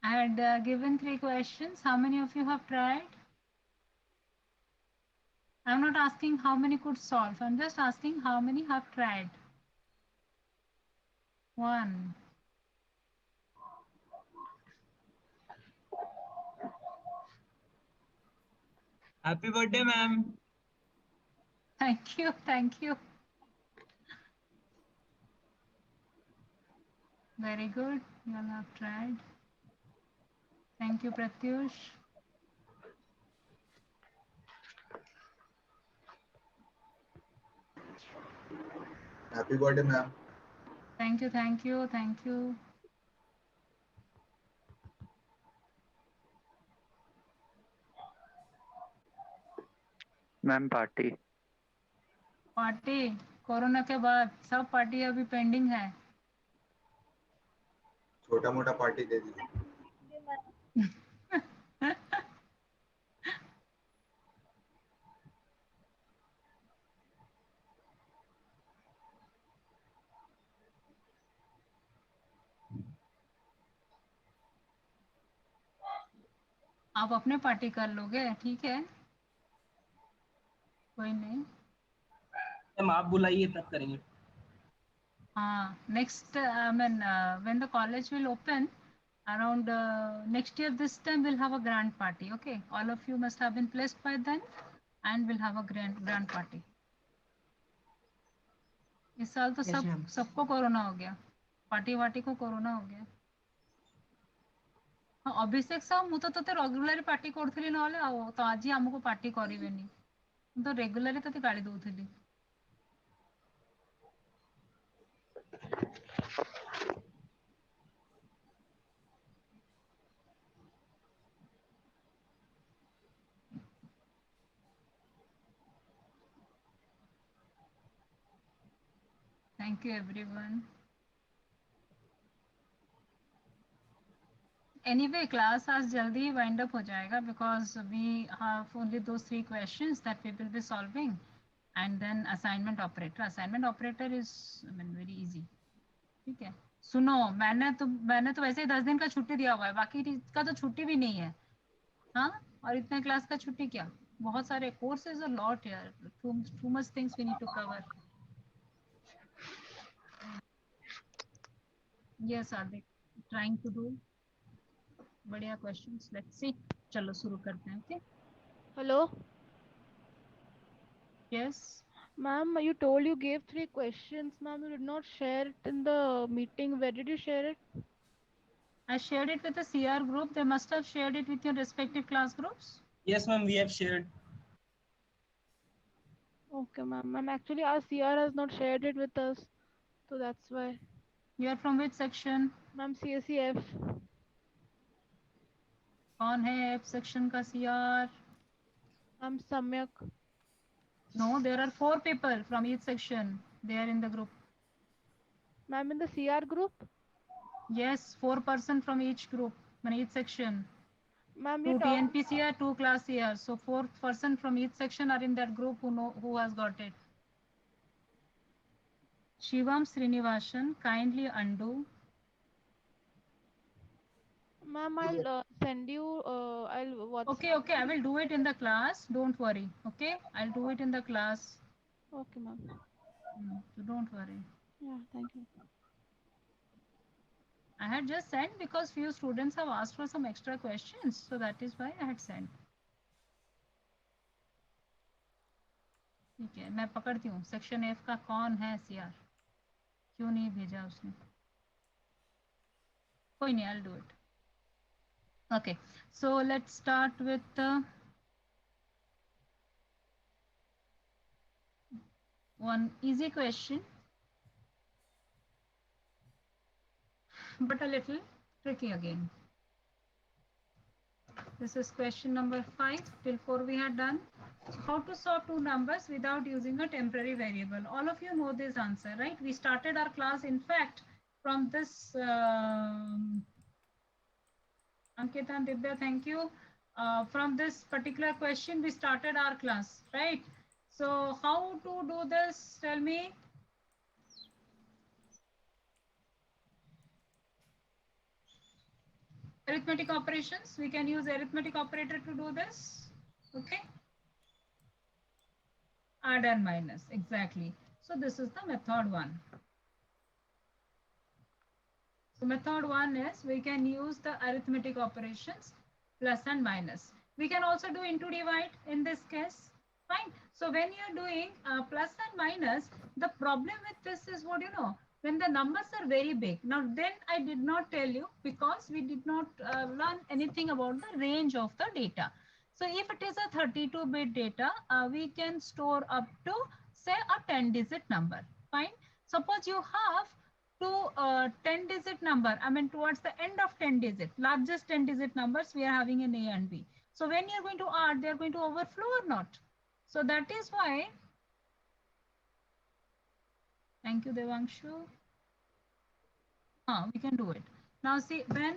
I had given 3 questions. How many of you have tried? I'm not asking how many could solve. I'm just asking how many have tried. 1. Happy birthday, ma'am. Thank you. Thank you. Very good. You all have tried. Thank you, Pratyush. Happy birthday, ma'am. Thank you. Thank you. Thank you. Ma'am party. Party corona के बाद सब party अभी pending है। छोटा मोटा party दे दीजिए। आप अपने पार्टी कर लोगे, ठीक है, कोई नहीं। मैम आप बुलाइए तब करेंगे। हाँ, next I mean when the college will open around next year this time we'll have a grand party. Okay, all of you must have been placed by then and we'll have a grand party. इस साल तो yes सब ma'am. सबको corona हो गया, party वार्टी को corona हो गया। हाँ, अभिषेक साहब ମୁଁ ତ ତତେ ରେଗୁଲାର ପାର୍ଟି କରୁଥିଲି, ନହେଲେ ଆଉ ତ ଆଜି ଆମକୁ ପାର୍ଟି କରିବେନି, ମୁଁ ତ ରେଗୁଲାର ତତେ ଗାଳି ଦଉଥିଲି। Thank you everyone. Anyway, class आज जल्दी ही wind up हो जाएगा because we have only those 3 questions that we will be solving and then assignment operator. Assignment operator is I mean very easy. ठीक है, सुनो, मैंने तो वैसे ही 10 दिन का छुट्टी दिया हुआ है, बाकी का तो छुट्टी भी नहीं है। हाँ, और इतने क्लास का छुट्टी क्या, बहुत सारे कोर्सेज और लॉट यार, too much things we need to cover. Yes Hardik, trying to do बढ़िया क्वेश्चंस, लेट्स सी। चलो शुरू करते हैं। Okay, Hello, yes. ma'am. You told you gave 3 questions, ma'am. You did not share it in the meeting. Where did you share it? I shared it with the CR group. They must have shared it with your respective class groups. Yes ma'am we have shared. Okay, ma'am. Ma'am, actually, our CR has not shared it with us, so that's why. You are from which section? Ma'am, CSEF. कौन है F section का CR? Ma'am, Samyak. No, there are 4 people from each section. They are in the group. Ma'am, in the CR group. Yes, 4 person from each group, each section. Ma'am, you 2 talk. TNPCR, 2 class CR. So 4 person from each section are in that group who has got it. Shivam Srinivasan, kindly undo. Ma'am, I'll send you. I'll WhatsApp. Okay, I will do it in the class. Don't worry. Okay, I'll do it in the class. Okay, ma'am. So don't worry. Yeah, thank you. I had just sent because few students have asked for some extra questions, so that is why I had sent. ठीक है, मैं पकड़ती हूँ section F का कौन है CR, क्यों नहीं भेजा उसने, कोई नहीं, I'll do it. Okay, so let's start with one easy question, but a little tricky again. This is question number 5. Till 4 we had done. How to sort two numbers without using a temporary variable. All of you know this answer, right? We started our class, in fact, from this. Ankita and Divya, thank you. From this particular question, we started our class, right? So, how to do this? Tell me. Arithmetic operations, we can use arithmetic operator to do this. Okay. Add and minus, exactly. So this is the method 1. So method 1 is we can use the arithmetic operations plus and minus. We can also do into divide in this case. Fine. So when you're doing plus and minus, the problem with this is what you know, when the numbers are very big. Now then I did not tell you because we did not learn anything about the range of the data. So if it is a 32-bit data, we can store up to say a 10-digit number. Fine. Suppose you have to 10-digit number, I mean towards the end of 10-digit, largest 10-digit numbers we are having in A and B. So when you're going to add, they're going to overflow or not. So that is why, thank you Devanshu. We can do it. Now see, when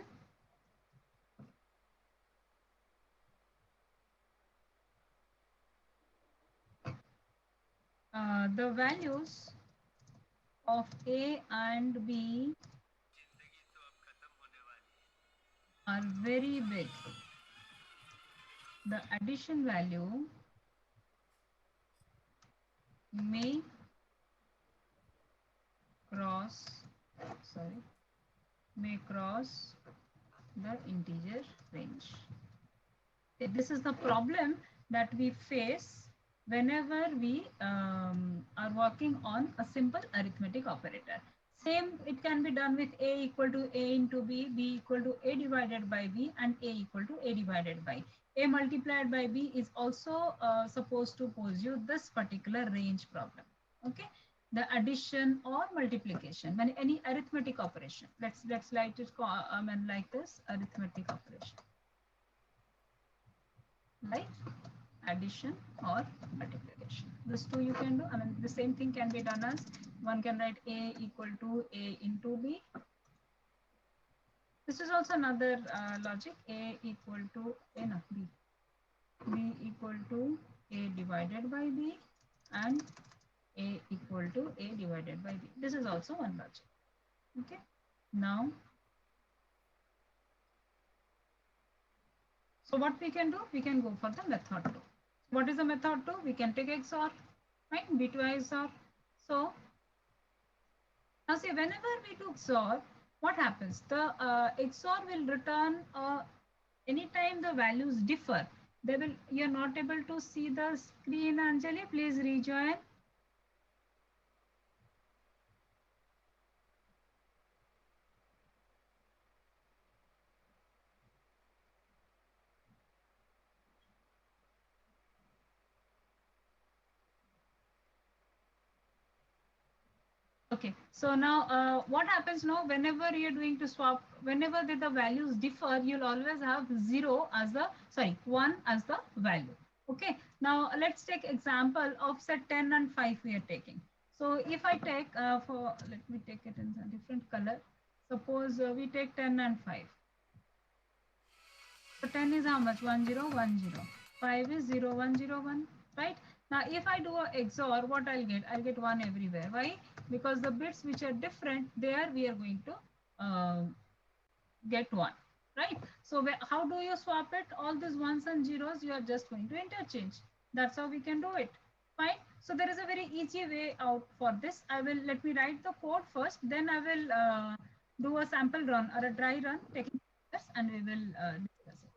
the values of A and B are very big, the addition value may cross the integer range. This is the problem that we face whenever we are working on a simple arithmetic operator. Same, it can be done with A equal to A into B, B equal to A divided by B, and A equal to A divided by. A multiplied by B is also supposed to pose you this particular range problem. Okay, the addition or multiplication, when any arithmetic operation. Let's write it like this: arithmetic operation, like addition or multiplication. This two you can do. I mean, the same thing can be done as one can write A equal to A into B. This is also another logic. A equal to B. B equal to A divided by B, and A equal to A divided by B. This is also one logic. Okay. Now, so what we can do? We can go for the method 2. What is the method 2? We can take XOR, right? B2 XOR. So now see, whenever we do XOR, what happens? The XOR will return anytime the values differ. They will. You're not able to see the screen, Anjali. Please rejoin. Okay, so now what happens now, whenever you're doing to swap, whenever the values differ, you'll always have 0 as the, 1 as the value. Okay, now let's take example of set 10 and 5 we are taking. So if I take let me take it in a different color. Suppose we take 10 and 5. So 10 is how much? 1010. 5 is 0101, right? Now, if I do a XOR, what I'll get? I'll get 1 everywhere. Why? Because the bits which are different, there we are going to get 1, right? So how do you swap it? All these ones and zeros, you are just going to interchange. That's how we can do it. Fine. So there is a very easy way out for this. Let me write the code first. Then I will do a sample run or a dry run, taking this, and we will discuss it.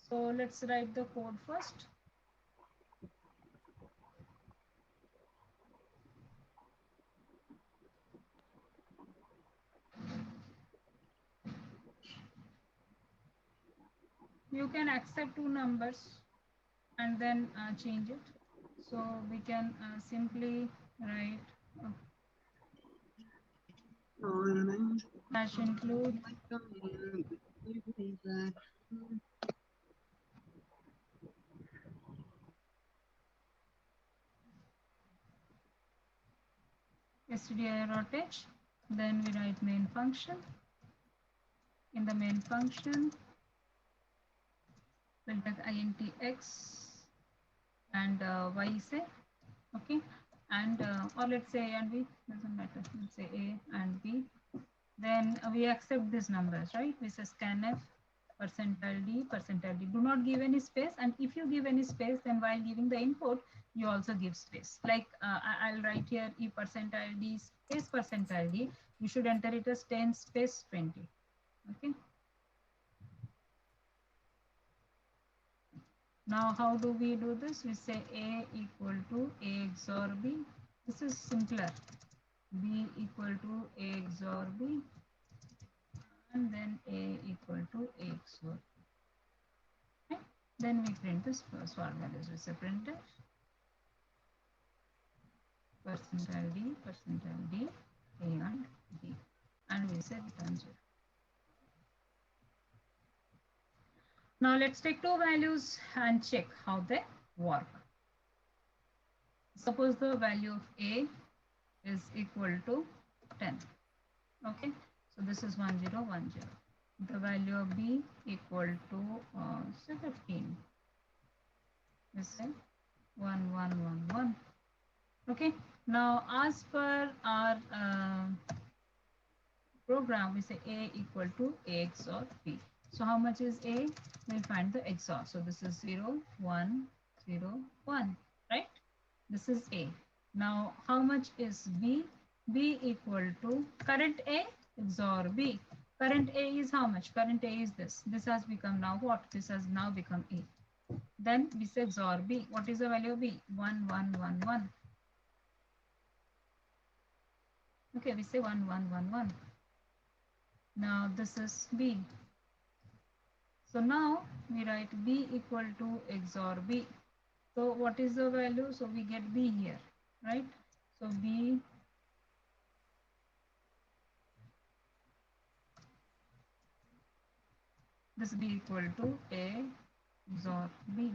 So let's write the code first. You can accept 2 numbers and then change it. So we can simply write dash include stdio.h. Then we write main function. In the main function, we'll take int x and y say, okay, and or let's say A and B, doesn't matter. Let's say A and B. Then we accept these numbers, right? We say scanf percentile D, percentile D. Do not give any space, and if you give any space, then while giving the input, you also give space. Like I'll write here E percentile D space percentile D. You should enter it as 10 space 20. Okay. Now, how do we do this? We say A equal to A XOR B. This is simpler. B equal to A XOR B, and then A equal to A XOR B. Okay. Then we print this swap values. We say printf percentile D, A and B, and we say return 0. Now let's take two values and check how they work. Suppose the value of A is equal to 10. Okay, so this is 1 0 1 0. The value of B equal to say 15. We say 1 1 1 1. Okay, now as per our program, we say A equal to A XOR B. So how much is A? We'll find the XOR. So this is 0 1 0 1, right? This is A. Now how much is B? B equal to current A XOR B. Current A is how much? Current A is this. This has become now what? This has now become A. Then we say XOR B. What is the value of B? 1 1 1 1. Okay, we say 1 1 1 1. Now this is B. So now we write B equal to XOR B. So what is the value? So we get B here, right? So B this B equal to A XOR B.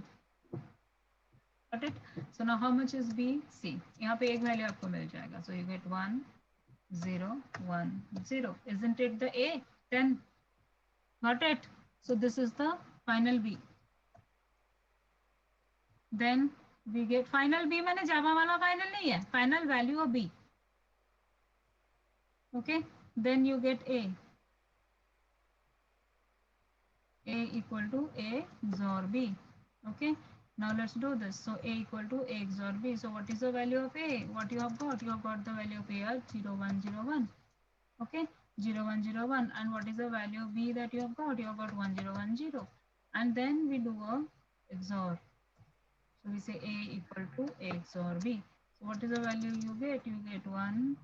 Got it? So now how much is B? C. यहाँ पे एक value आपको मिल जाएगा. So you get 1 0 1 0. Isn't it the A? 10. Got it? So this is the final B. Then we get final B मैंने Java वाला final नहीं है. Final value of B. Okay. Then you get A. A equal to A XOR B. Okay. Now let's do this. So A equal to A XOR B. So what is the value of A? What you have got? You have got the value of A as 0 1 0 1. Okay. 0 1 0 1. And what is the value of B that you have got? You have got 1 0 1 0. And then we do a XOR. So we say A equal to A XOR B. So what is the value you get? You get 1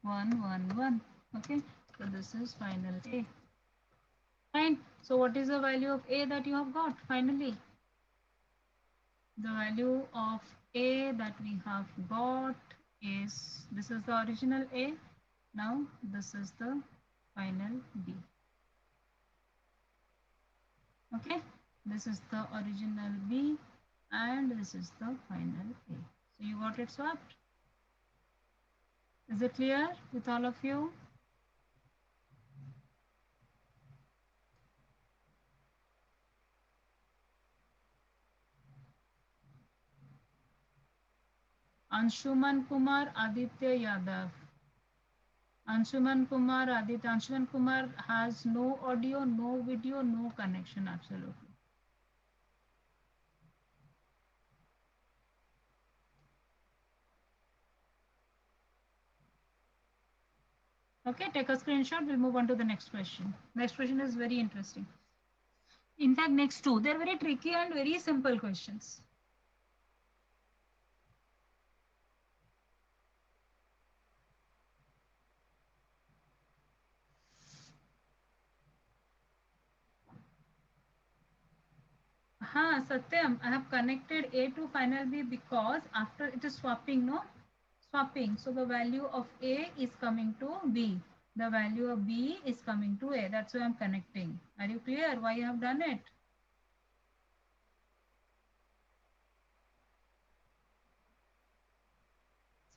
1 1 1. Okay. So this is final A. Fine. So what is the value of A that you have got finally? The value of A that we have got is, this is the original A. Now this is the final B. Okay. This is the original B and this is the final A. So you got it swapped. Is it clear with all of you? Anshuman Kumar Aditya Yadav. Anshuman Kumar Aditya. Anshuman Kumar has no audio, no video, no connection, absolutely. Okay, take a screenshot. We'll move on to the next question. Next question is very interesting. In fact, next two, they're very tricky and very simple questions. Satyam, I have connected A to final B because after it is swapping, no? Swapping. So the value of A is coming to B. The value of B is coming to A. That's why I'm connecting. Are you clear why you have done it?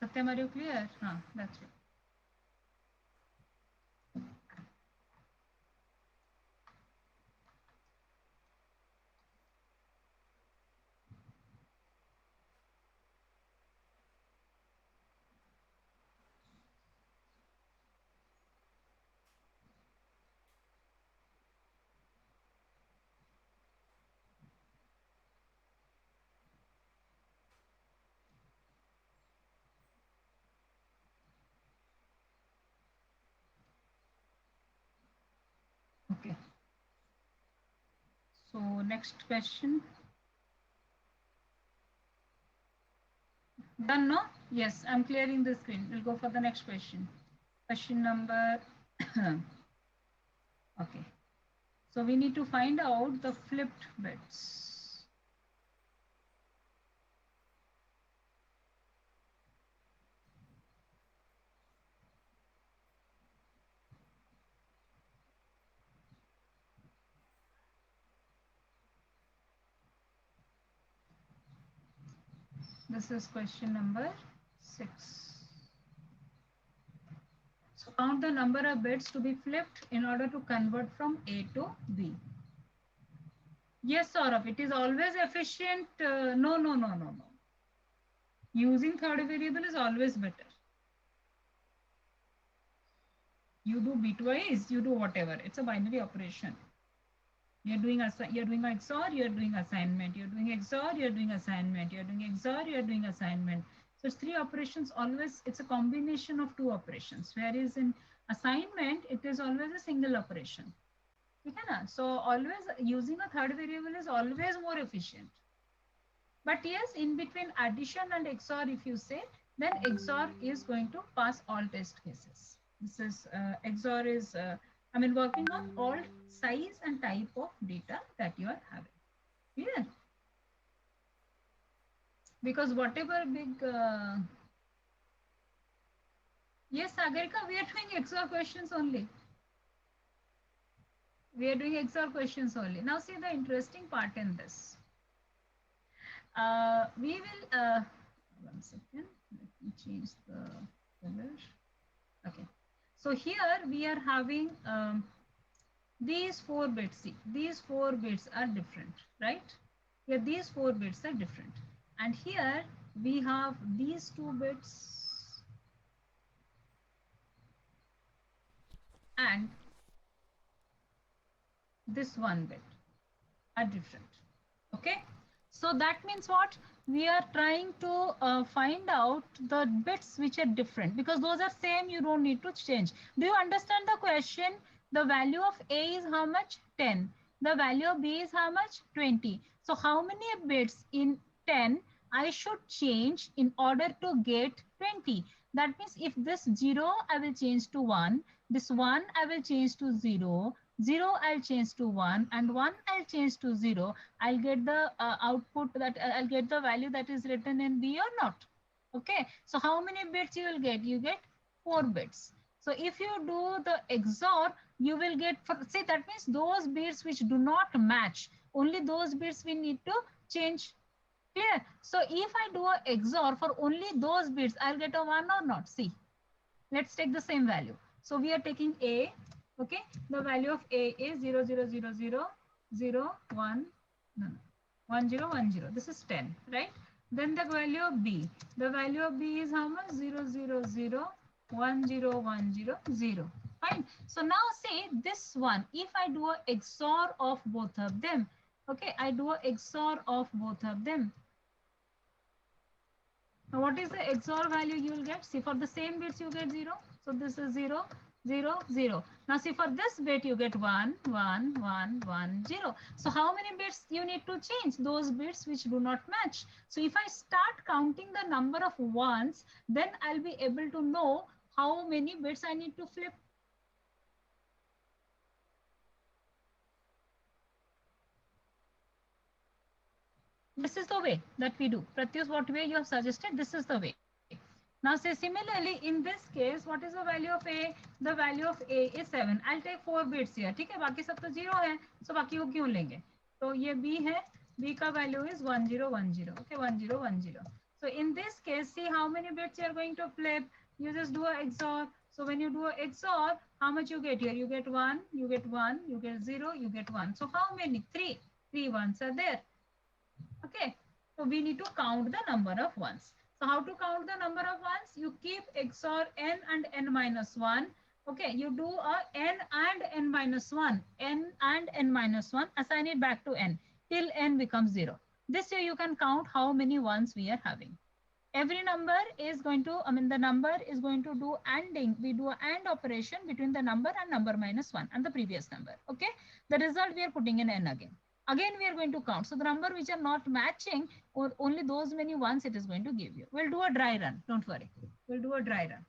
Satyam, are you clear? That's it. So next question. Done, no? Yes, I'm clearing the screen. We'll go for the next question. Question number, okay. So we need to find out the flipped bits. This is question number 6. So count the number of bits to be flipped in order to convert from A to B. Yes, Saurabh, it is always efficient. No. Using third variable is always better. You do bitwise, you do whatever. It's a binary operation. You're doing XOR, you're doing assignment. You're doing XOR, you're doing assignment. You're doing XOR, you're doing assignment. So it's 3 operations always. It's a combination of 2 operations. Whereas in assignment, it is always a single operation. Okay, so always using a third variable is always more efficient. But yes, in between addition and XOR, if you say, then XOR is going to pass all test cases. This is XOR is, working on all size and type of data that you are having. Clear? Because whatever big, yes, Sagarika, we are doing XOR questions only. We are doing XOR questions only. Now see the interesting part in this. We will, one second, let me change the color. Okay, so here we are having these 4 bits. See, these 4 bits are different, right? Here these 4 bits are different. And here we have these 2 bits and this 1 bit are different. Okay, so that means what? We are trying to find out the bits which are different, because those are same, you don't need to change. Do you understand the question? The value of A is how much? 10. The value of B is how much? 20. So how many bits in 10 I should change in order to get 20? That means if this 0 I will change to 1, this 1 I will change to 0, 0 I'll change to 1, and 1 I'll change to 0. I'll get the output that I'll get the value that is written in B or not. Okay, so how many bits you will get? You get 4 bits. So if you do the XOR, you will get, see, that means those bits which do not match, only those bits we need to change. Clear? So if I do a XOR for only those bits, I'll get a 1 or not. See, let's take the same value. So we are taking A. Okay, the value of A is 0, 0, 0, 0, 0, 1, no, 1, 0, 1, 0. This is 10, right? Then the value of B. The value of B is how much? 0, 0, 0, 1, 0, 1, 0, 0. Fine. So now say this one, if I do a XOR of both of them, okay, I do a XOR of both of them. Now what is the XOR value you will get? See, for the same bits you get 0. So this is 0, 0, 0. Now see, for this bit you get 1, 1, 1, 1, 0. So how many bits you need to change? Those bits which do not match. So if I start counting the number of ones, then I'll be able to know how many bits I need to flip. This is the way that we do. Pratyush, what way you have suggested, this is the way. Now say similarly, in this case, what is the value of A? The value of A is 7. I'll take 4 bits here. ठीक है, बाकी सब तो 0 है, so बाकी को क्यों लेंगे? तो ये B है, B का value is 1, 0, 1, 0. Okay, 1, 0, 1, 0. So in this case, see how many bits you are going to flip. You just do a XOR. So when you do a XOR, how much you get here? You get 1, you get 1, you get 0, you get 1. So how many? 3. 3 ones are there. Okay, so we need to count the number of ones. So how to count the number of ones? You keep XOR n and n minus 1. Okay, you do a n and n minus 1. N and n minus 1. Assign it back to n till n becomes 0. This way you can count how many ones we are having. Every number is going to, the number is going to do ANDing. We do an AND operation between the number and number minus 1 and the previous number. Okay, the result we are putting in n again. Again, we are going to count. So the number which are not matching, or only those many ones it is going to give you. We'll do a dry run. Don't worry. We'll do a dry run.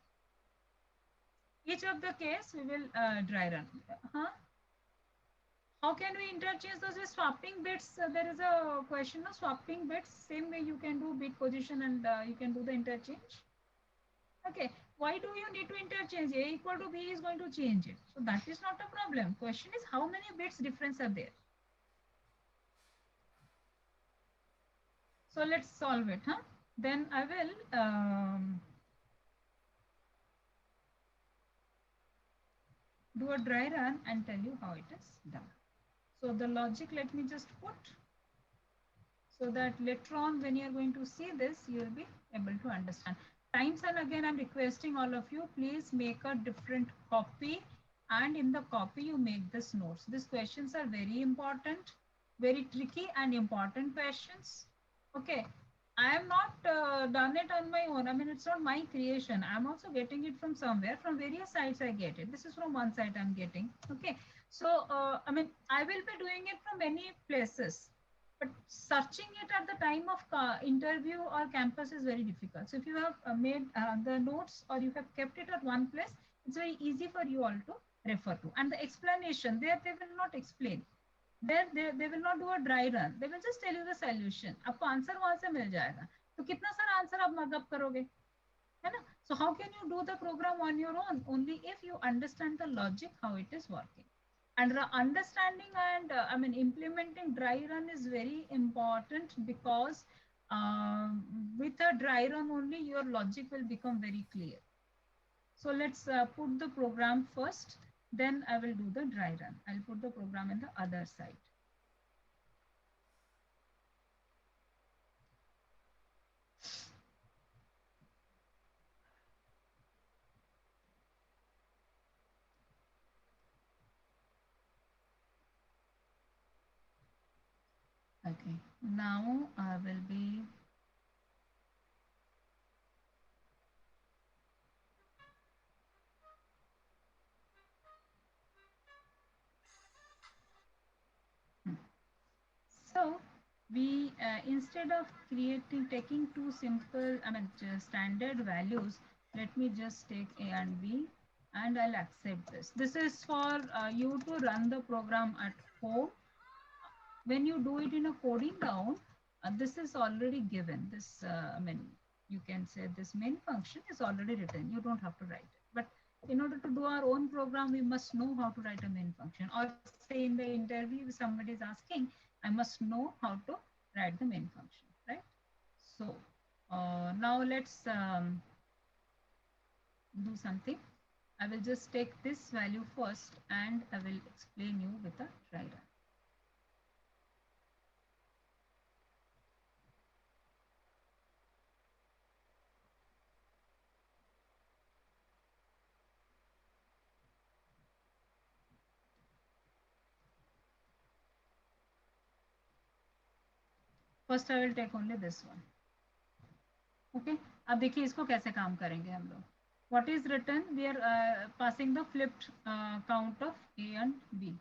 Each of the case we will dry run. How can we interchange those with swapping bits? There is a question of swapping bits. Same way you can do bit position and you can do the interchange. Okay, why do you need to interchange? A equal to B is going to change it. So that is not a problem. Question is how many bits difference are there? So let's solve it. Then I will do a dry run and tell you how it is done. So the logic, let me just put, so that later on when you are going to see this, you will be able to understand. Times and again, I'm requesting all of you, please make a different copy, and in the copy you make this notes. These questions are very important, very tricky and important questions. Okay, I am not done it on my own. I mean, it's not my creation. I'm also getting it from somewhere. From various sites I get it. This is from one site I'm getting. Okay, so I mean, I will be doing it from many places, but searching it at the time of interview or campus is very difficult. So if you have made the notes or you have kept it at one place, it's very easy for you all to refer to. And the explanation, there they will not explain. There they will not do a dry run. They will just tell you the solution. आपको answer वहां से मिल जाएगा. तो कितना सारा answer आप mug up करोगे, है ना? So how can you do the program on your own? Only if you understand the logic how it is working. And understanding and I mean implementing dry run is very important, because with a dry run only your logic will become very clear. So let's put the program first, then I will do the dry run. I'll put the program in the other side. Okay, now I will be so we instead of taking two simple, I mean standard values, let me just take A and B and I'll accept this. This is for you to run the program at home. When you do it in a coding down, this is already given. This, I mean, you can say this main function is already written. You don't have to write it. But in order to do our own program, we must know how to write a main function. Or say in the interview, if somebody is asking, I must know how to write the main function, right? So now let's do something. I will just take this value first and I will explain you with a dry run. First I will take only this one. Okay, अब देखिए इसको कैसे काम करेंगे हम लोग. What is written? We are passing the flipped count of A and B.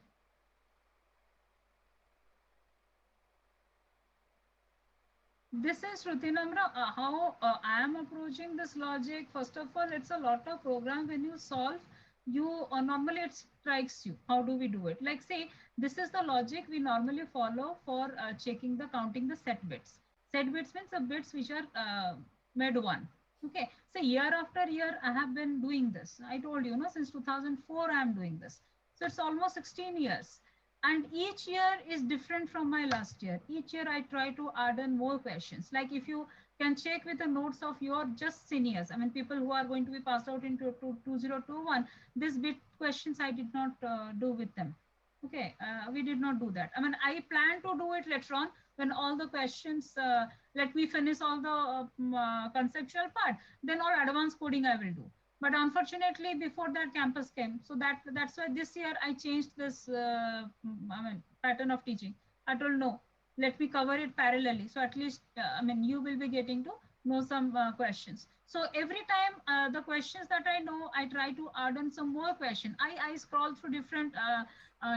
This is Shruti Namra. How I am approaching this logic. First of all, it's a lot of program. When you solve, you normally it strikes you. How do we do it? Like say, this is the logic we normally follow for checking the counting the set bits. Set bits means the bits which are made one. Okay, so year after year I have been doing this. I told you, since 2004 I am doing this. So it's almost 16 years. And each year is different from my last year. Each year I try to add in more questions. Like if you can check with the notes of your just seniors, I mean people who are going to be passed out into 2021, this bit questions I did not do with them. Okay, we did not do that. I mean, I plan to do it later on when all the questions, let me finish all the conceptual part, then all advanced coding I will do. But unfortunately, before that campus came. So that's why this year I changed this I mean, pattern of teaching. I told no, let me cover it parallelly. So at least, I mean, you will be getting to know some questions. So every time the questions that I know, I try to add on some more question. I scroll through different,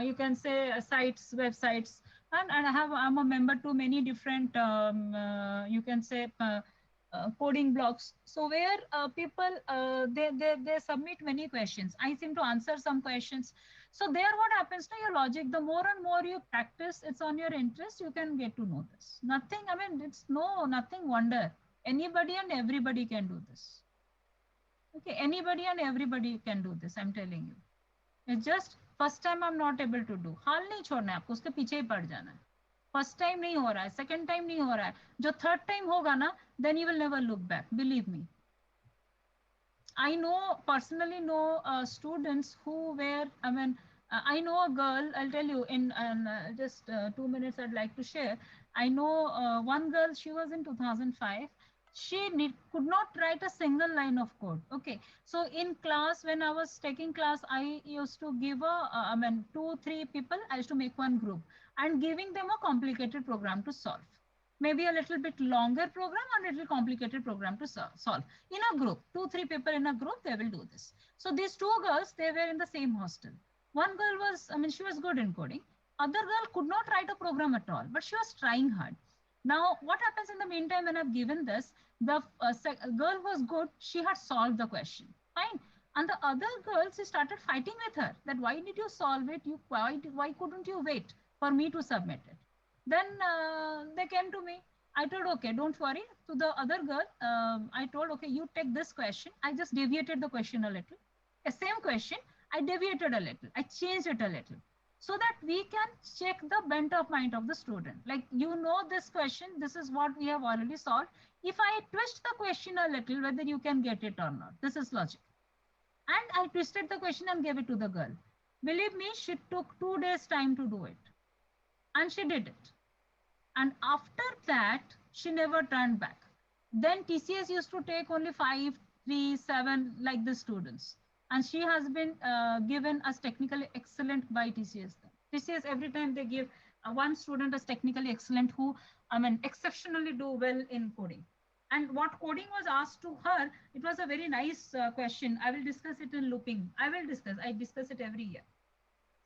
you can say sites, websites. And I'm a member to many different you can say coding blocks, so where people they submit many questions. I seem to answer some questions. So there what happens to your logic, the more and more you practice, it's on your interest, you can get to know this. Nothing, I mean, it's nothing wonder. Anybody and everybody can do this. Okay, anybody and everybody can do this, I'm telling you. It's just first time I'm not able to do. हाल नहीं छोड़ना है आपको, उसके पीछे ही पड़ जाना है. First time नहीं हो रहा है, सेकंड टाइम नहीं हो रहा है, जो थर्ड टाइम होगा ना, then you will never look back, believe me. I know personally know students who were, I mean, I know a girl, I'll tell you in just 2 minutes I'd like to share. I know one girl, she was in 2005. She could not write a single line of code. Okay. So in class, when I was taking class, I used to give I mean, 2-3 people, I used to make one group and giving them a complicated program to solve. Maybe a little bit longer program or a little complicated program to solve. In a group, 2-3 people in a group, they will do this. So these two girls, they were in the same hostel. One girl was, I mean, she was good in coding. Other girl could not write a program at all, but she was trying hard. Now, what happens in the meantime when I've given this, the girl was good, she had solved the question, fine. And the other girl, she started fighting with her that why did you solve it? Why couldn't you wait for me to submit it? Then they came to me. I told, okay, don't worry. To the other girl, I told, okay, you take this question. I just deviated the question a little. The same question, I deviated a little. I changed it a little so that we can check the bent of mind of the student. Like, you know this question, this is what we have already solved. If I twist the question a little, whether you can get it or not. This is logic. And I twisted the question and gave it to the girl. Believe me, she took 2 days time to do it. And she did it. And after that, she never turned back. Then TCS used to take only 5, 3, 7 like the students. And she has been given as technically excellent by TCS. TCS, every time they give one student as technically excellent who, I mean, exceptionally do well in coding. And what coding was asked to her, it was a very nice question. I will discuss it in looping. I discuss it every year.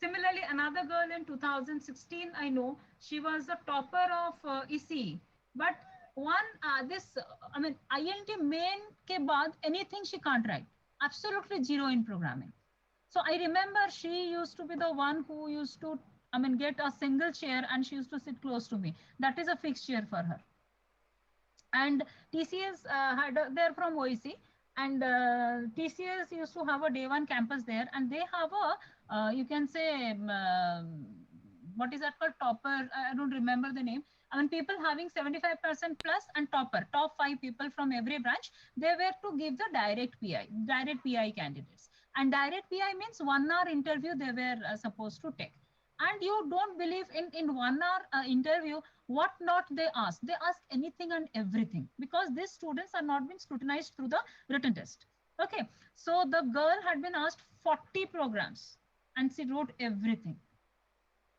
Similarly, another girl in 2016, I know, she was a topper of ECE. But I mean, INT main ke baad, anything she can't write. Absolutely zero in programming. So I remember she used to be the one who used to, I mean, get a single chair and she used to sit close to me. That is a fixed chair for her. And TCS they're from OEC. And TCS used to have a day one campus there, and they have a, you can say, what is that called? Topper. I don't remember the name. I mean, people having 75% plus and topper, top 5 people from every branch, they were to give the direct PI candidates. And direct PI means 1 hour interview they were supposed to take. And you don't believe in 1 hour interview, what not they ask. They ask anything and everything because these students are not being scrutinized through the written test. Okay, so the girl had been asked 40 programs and she wrote everything.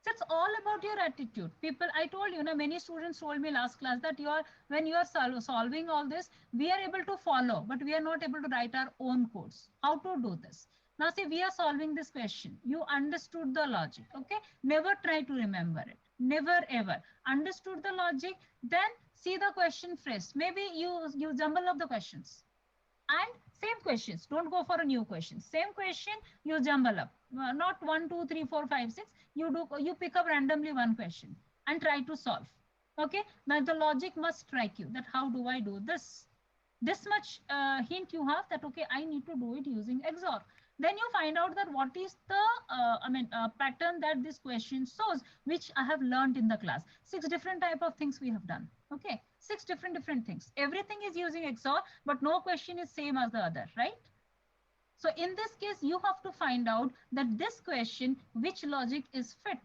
So it's all about your attitude. People, I told you, many students told me last class that when you are solving all this, we are able to follow, but we are not able to write our own codes. How to do this? Now see, we are solving this question. You understood the logic, okay? Never try to remember it. Never ever. Understood the logic, then see the question first. Maybe you jumble up the questions. And same questions. Don't go for a new question. Same question, you jumble up. Not 1, 2, 3, 4, 5, 6. You pick up randomly one question and try to solve. Okay? Now the logic must strike you that how do I do this? This much hint you have that, okay, I need to do it using XOR. Then you find out that what is the pattern that this question shows, which I have learned in the class. 6 different type of things we have done. Okay, 6 different things. Everything is using XOR, but no question is same as the other, right? So in this case, you have to find out that this question, which logic is fit.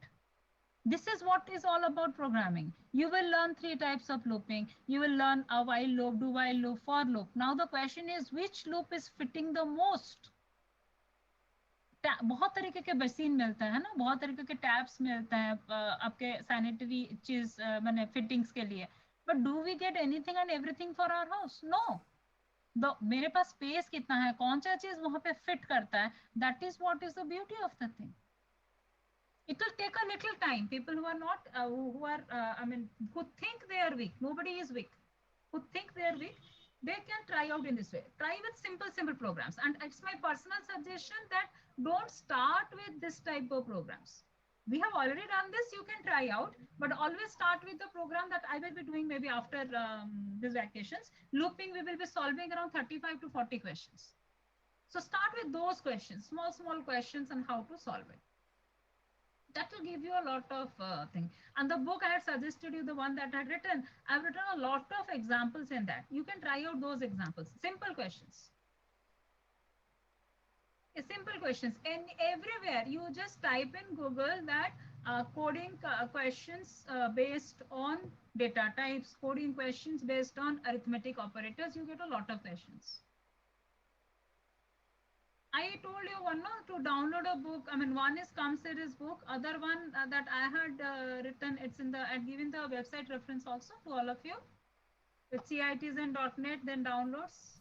This is what is all about programming. You will learn 3 types of looping. You will learn a while loop, do while loop, for loop. Now the question is, which loop is fitting the most? बहुत तरीके के basin मिलता है ना, बहुत तरीके के tabs मिलते हैं आपके सैनिटरी चीज मैंने फिटिंग्स के लिए, but do we get anything and everything for our house? No. मेरे पास स्पेस कितना है, कौन सा चीज वहां पे फिट करता है, that is what is the beauty of the thing. It will take a little time. People who are not, who think they are weak, nobody is weak. Who think they are weak, they can try out in this way. Try with simple programs. And it's my personal suggestion that don't start with this type of programs. We have already done this, you can try out, but always start with the program that I will be doing maybe after these vacations. Looping, we will be solving around 35 to 40 questions. So start with those questions, small questions, and how to solve it. That will give you a lot of thing. And the book I had suggested you, the one that I had written, I've written a lot of examples in that. You can try out those examples. Simple questions. Simple questions. And everywhere you just type in Google that coding questions based on data types, coding questions based on arithmetic operators, you get a lot of questions. I told you one to download a book. I mean, one is ComSeries book. Other one that I had written, it's in the, I've given the website reference also to all of you. With CITZen.net, then downloads.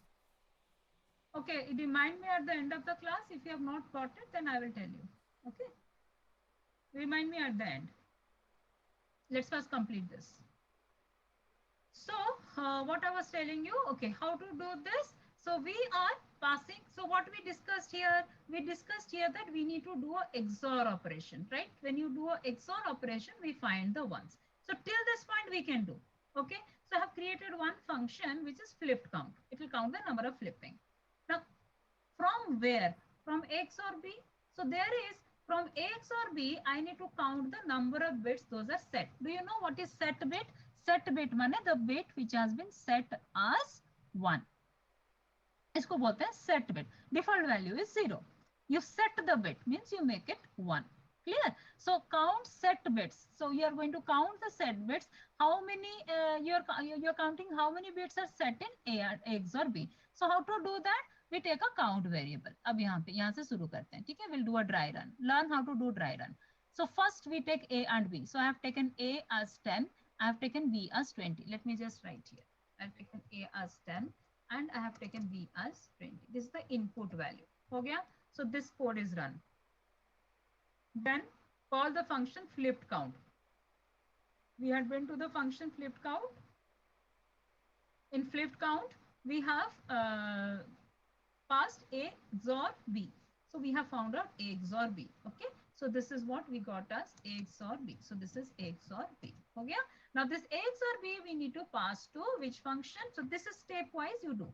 Okay, remind me at the end of the class. If you have not got it, then I will tell you. Okay. Remind me at the end. Let's first complete this. So what I was telling you, okay, how to do this. So we are passing. So what we discussed here that we need to do a XOR operation, right? When you do a XOR operation, we find the ones. So till this point we can do. Okay. So I have created one function which is flipped count. It will count the number of flipping. Now, from where? From A XOR B. So there is from A XOR B, I need to count the number of bits. Those are set. Do you know what is set bit? Set bit means the bit which has been set as 1. इसको बोलते हैं set bit. Default value is 0. You set the bit means you make it 1. Clear? So count set bits. So you are going to count the set bits. How many you're counting how many bits are set in A XOR B. So how to do that? We take a count variable. अब यहाँ से शुरू करते हैं. ठीक है? We'll do a dry run. Learn how to do dry run. So first we take A and B. So I have taken A as 10. I have taken B as 20. Let me just write here. I have taken A as 10 and I have taken B as 20. This is the input value. हो गया? So this code is run. Then call the function flipped count. We had been to the function flipped count. In flipped count, we have passed A XOR B. So we have found out A XOR B. Okay. So this is what we got as A XOR B. So this is A XOR B. Okay. Now this A XOR B we need to pass to which function? So this is stepwise you do.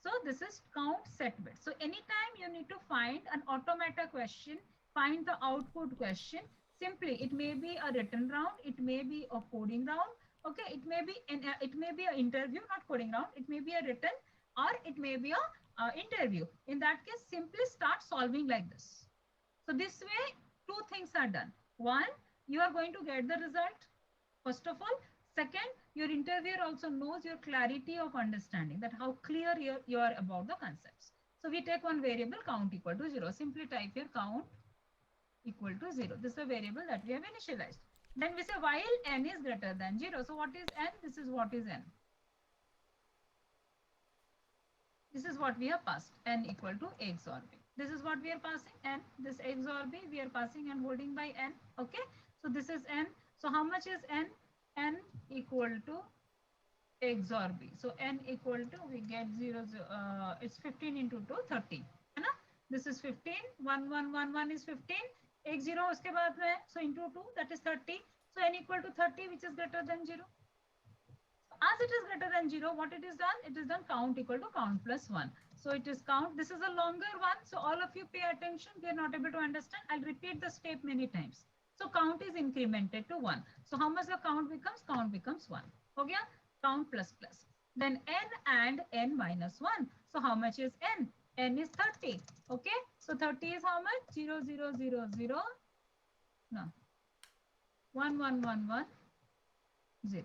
So this is count set bit. So anytime you need to find an automata question, find the output question. Simply, it may be a written round, it may be a coding round. Okay, it may be an interview, not coding round. It may be a written or it may be a interview. In that case, simply start solving like this. So this way, two things are done. One, you are going to get the result. First of all, second, your interviewer also knows your clarity of understanding, that how clear you are about the concepts. So we take one variable count equal to 0. Simply type here count equal to 0. This is a variable that we have initialized. Then we say while n is greater than 0. So what is n? This is what is n. This is what we have passed, n equal to A XOR B. This is what we are passing, n. This XOR B we are passing and holding by n. Okay. So this is n. So how much is n? N equal to XOR B. So n equal to, we get 0, it's 15 into 2, 30. This is 15, 1, 1, 1, 1 is 15, एक 0 उसके बाद में, so into 2, that is 30. So n equal to 30, which is greater than 0. As it is greater than 0, what it is done? It is done count equal to count plus 1. So it is count. This is a longer one. So all of you pay attention. We are not able to understand. I'll repeat the step many times. So count is incremented to 1. So how much the count becomes? Count becomes 1. Okay? Count plus plus. Then n and n minus 1. So how much is n? N is 30. Okay? So 30 is how much? 0, 0, 0, 0. No. 1, 1, 1, 1, 0.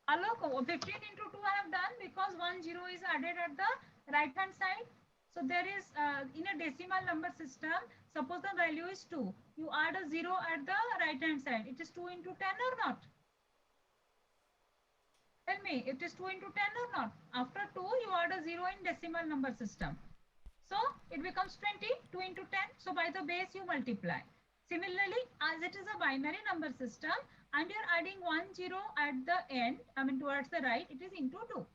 Alok, 15 into 2 I have done because 1 0 is added at the right hand side. So there is in a decimal number system, suppose the value is 2. You add a 0 at the right hand side. It is 2 into 10 or not? Tell me, it is 2 into 10 or not? After 2, you add a 0 in decimal number system. So it becomes 20, 2 into 10. So by the base you multiply. Similarly, as it is a binary number system and you're adding 1 0 at the end, I mean towards the right, it is into 2.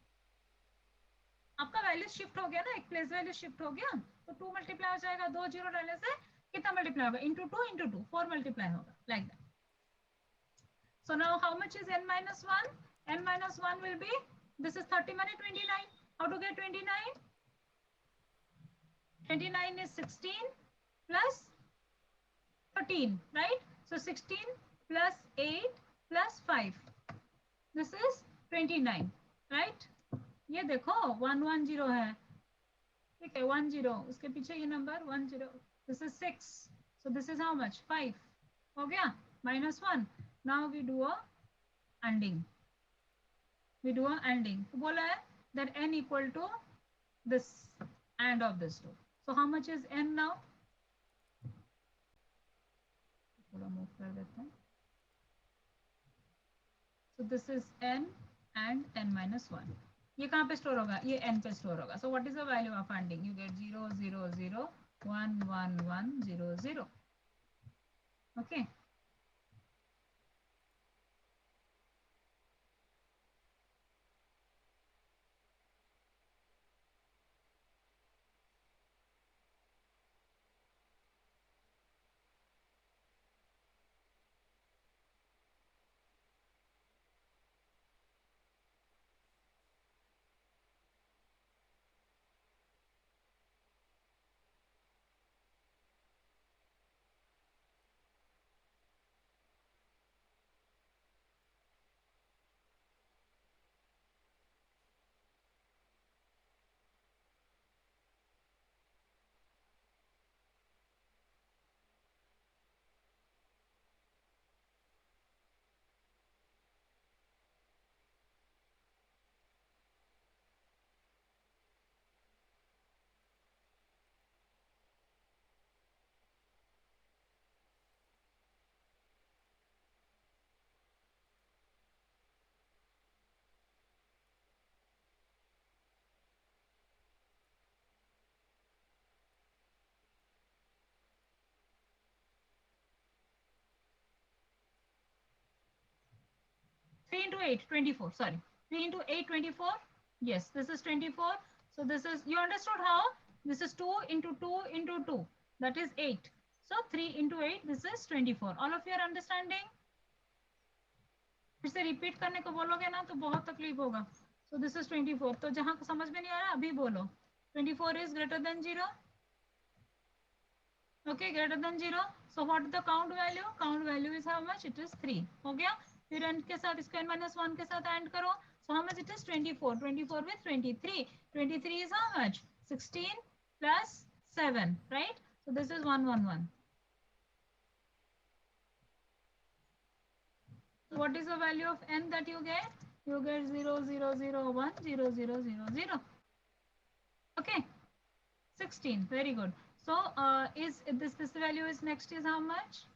आपका value shift हो गया ना, एक place value shift हो गया, तो 2 multiply हो जाएगा, 2 0 डालने से कितना मल्टीप्लाई होगा, into 2, 4 मल्टीप्लाई होगा, like that. So now how much is n minus 1? N minus 1 will be, this is 30 minus 29. How to get 29? 29 is 16 plus 13, right? So 16 plus 8 plus 5. This is 29, right? ये देखो 110 है, ठीक है, 10, उसके पीछे ये number 10. This is 6. So this is how much? 5. हो गया, minus 1. Now we do a ANDing. We do a ANDing. तो बोला है that n equal to this AND of this two. So how much is n now? थोड़ा move कर देते हैं. So this is n and n minus 1. ये कहाँ पे स्टोर होगा, ये n पे स्टोर होगा. So what is the value of ANDing? You get 0 0 0 1 1 1 0 0. Okay. Three into 8, 24. Sorry, 3 into 8, 24. Yes, this is 24. So this is, you understood how? This is 2 into 2 into 2. That is 8. So 3 into 8, this is 24. All of you are understanding? फिर से repeat करने को बोलोगे ना तो बहुत तकलीफ होगा. So this is 24. तो जहां समझ में नहीं आ रहा अभी बोलो. 24 is greater than 0. Okay, greater than 0. So what is the count value? Count value is how much? It is 3. हो गया. फिर n के साथ इसको n minus 1 के साथ ऐड करो. So how much it is? 24. 24 with 23. 23 is how much? 16 plus 7, right? So this is 111. So what is the value of n that you get? You get 0 0 0 1 0 0 0 0. Okay, 16. Very good. So is this value is next is how much?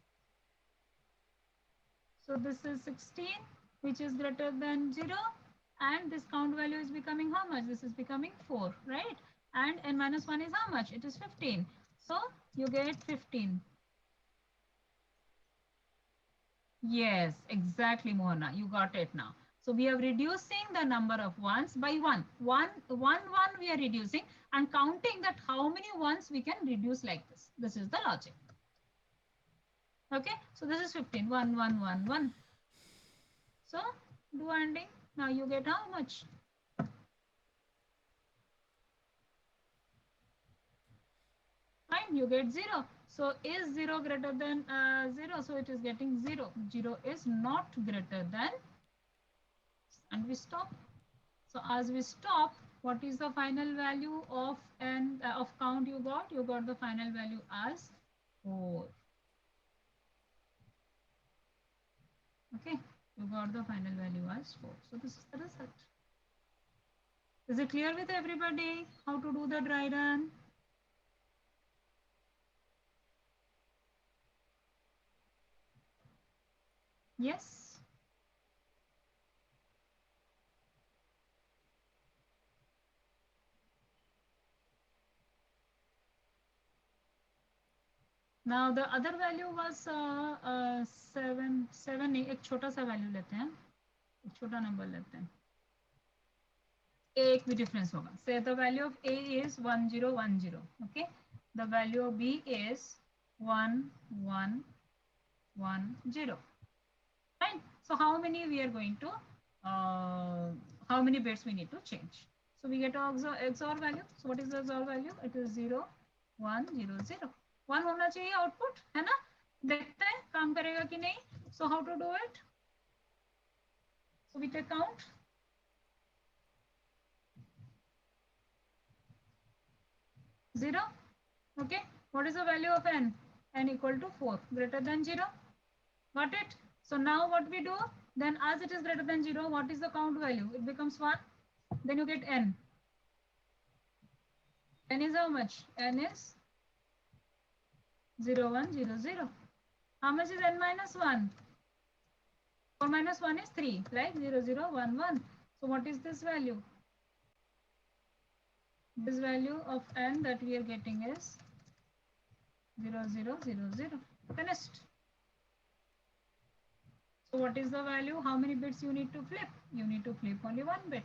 So this is 16, which is greater than 0, and this count value is becoming how much? This is becoming 4, right? And n minus 1 is how much? It is 15. So you get 15. Yes, exactly, Mohana. You got it now. So we are reducing the number of ones by 1. 1 we are reducing and counting that how many ones we can reduce like this. This is the logic. Okay, so this is 15. 1 1 1 1. So do ANDing. Now you get how much? Fine, you get 0. So is 0 greater than 0? So it is getting 0. 0 is not greater than, and we stop. So as we stop, what is the final value of n of count you got? You got the final value as 4. Okay, you got the final value as 4. So this is the result. Is it clear with everybody how to do the dry run? Yes. Now the other value was 7 एक छोटा सा value लेते हैं, एक छोटा number लेते हैं, एक भी डिफरेंस होगा. Say the value of A is 1010. Okay, the value of B is 1110. Fine. So how many we are going to how many bits we need to change? So we get our XOR value. So what is the XOR value? It is 0 1 0 0. 1 होना चाहिए output, है ना? देखते हैं काम करेगा कि नहीं. So how to do it? So we take count. Zero. Okay. What is the value of n? N equal to 4, greater than 0. Got it? So now what we do? Then as it is greater than 0, what is the count value? It becomes 1. Then you get n. N is how much? N is 0 1 0 0. How much is n minus 1? 4 minus 1 is 3, right? 0 0 1 1. So what is this value? This value of n that we are getting is 0 0 0 0. Finished. So what is the value? How many bits you need to flip? You need to flip only 1 bit.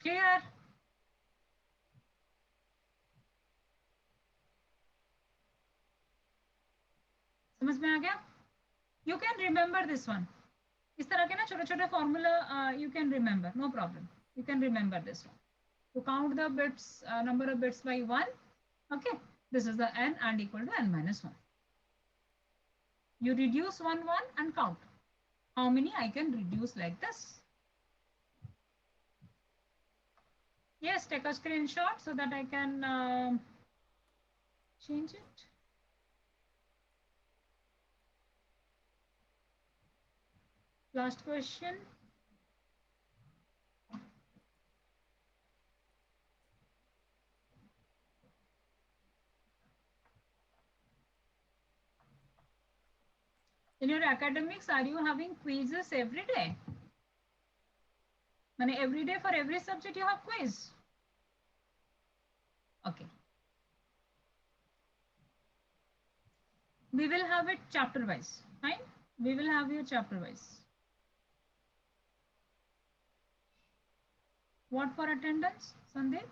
Clear? समझ में आ गया? You can remember this one. इस तरह के ना छोटे छोटे formula you can remember, no problem. You can remember this one. To count the bits, number of bits by 1. Okay, this is the n and equal to n minus 1. You reduce 1 1 and count. How many I can reduce like this? Yes, take a screenshot so that I can change it. Last question. In your academics, are you having quizzes every day? I mean, every day for every subject you have quiz. Okay. We will have it chapter wise. Fine. We will have you chapter wise. What for attendance, Sandeep?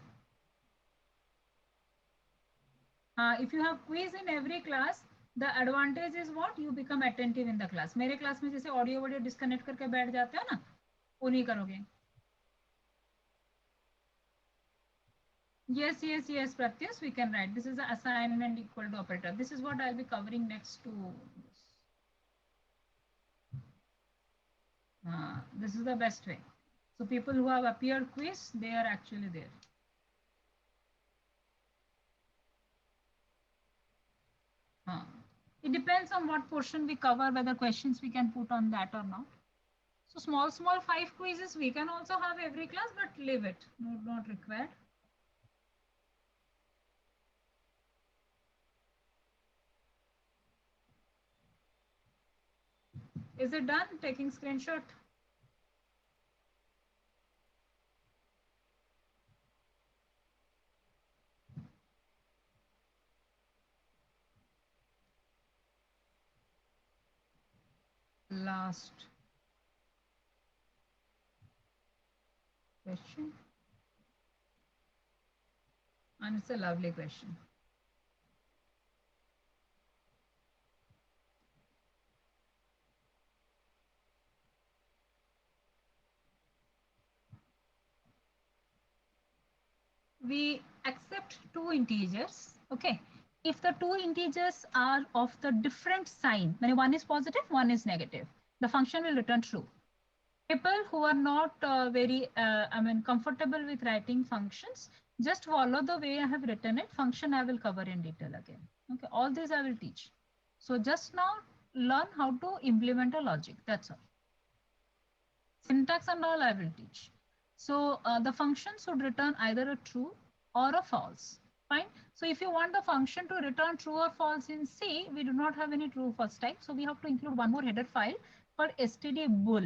If you have quiz in every class, the advantage is what? You become attentive in the class. मेरे class में जैसे audio video disconnect करके बैठ जाते हो ना, वो नहीं करोगे. Yes, yes, yes, Pratyush, we can write. This is the assignment equal to operator. This is what I'll be covering next to this. This is the best way. So people who have appeared quiz, they are actually there. It depends on what portion we cover, whether questions we can put on that or not. So small 5 quizzes we can also have every class, but leave it, not required. Is it done? Taking screenshot. Last question. And it's a lovely question. We accept 2 integers. Okay. If the 2 integers are of the different sign, when one is positive, one is negative, the function will return true. People who are not very comfortable with writing functions, just follow the way I have written it. Function I will cover in detail again. Okay, all this I will teach. So just now learn how to implement a logic. That's all. Syntax and all I will teach. So the function should return either a true or a false. Fine. So if you want the function to return true or false in C, we do not have any true false type. So we have to include one more header file called std bull.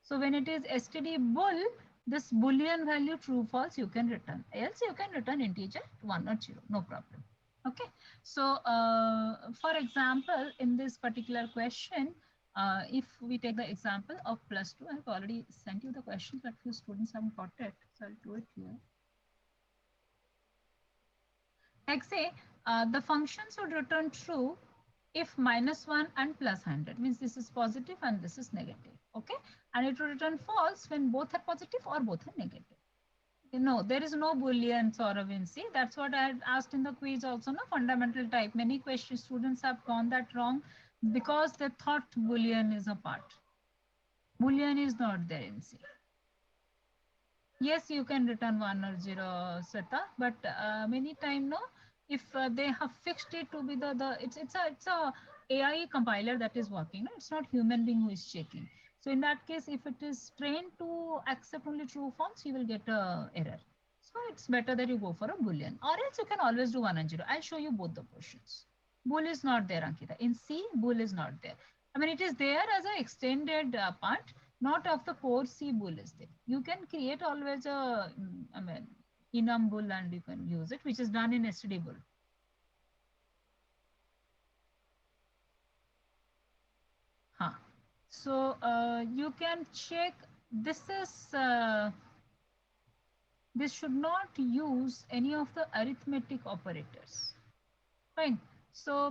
So when it is std bull, this boolean value true false you can return, else you can return integer 1 or 0, no problem. Okay, so for example, in this particular question, if we take the example of +2, I've already sent you the question, but few students haven't got it, so I'll do it here. Like say, the function should return true if -1 and +100, means this is positive and this is negative. Okay, and it will return false when both are positive or both are negative. No, there is no boolean, Saurav. See, that's what I had asked in the quiz also, no, fundamental type. Many questions students have gone that wrong because they thought boolean is a part. Boolean is not there in C. Yes, you can return 1 or 0, Sweta, but many time, no, if they have fixed it to be it's a AI compiler that is working, no? It's not human being who is checking. So in that case, if it is trained to accept only true false, you will get a error. So it's better that you go for a boolean, or else you can always do 1 and 0. I'll show you both the portions. Bool is not there, Ankita. In C, bool is not there. I mean, it is there as an extended part, not of the core C bool is there. You can create always a, I mean, enum bool and you can use it, which is done in std bool. Huh. So you can check, this is, this should not use any of the arithmetic operators. Fine. So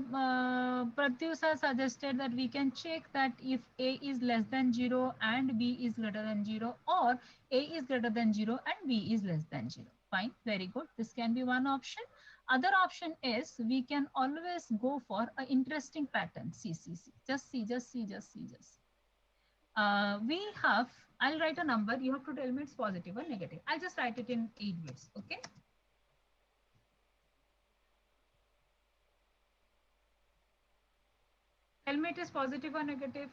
Pratyush has suggested that we can check that if A is less than 0 and B is greater than 0, or A is greater than 0 and B is less than 0. Fine, very good. This can be one option. Other option is we can always go for an interesting pattern. See. Just see. We have, I'll write a number. You have to tell me it's positive or negative. I'll just write it in 8 bits. Okay. Tell me it is positive or negative.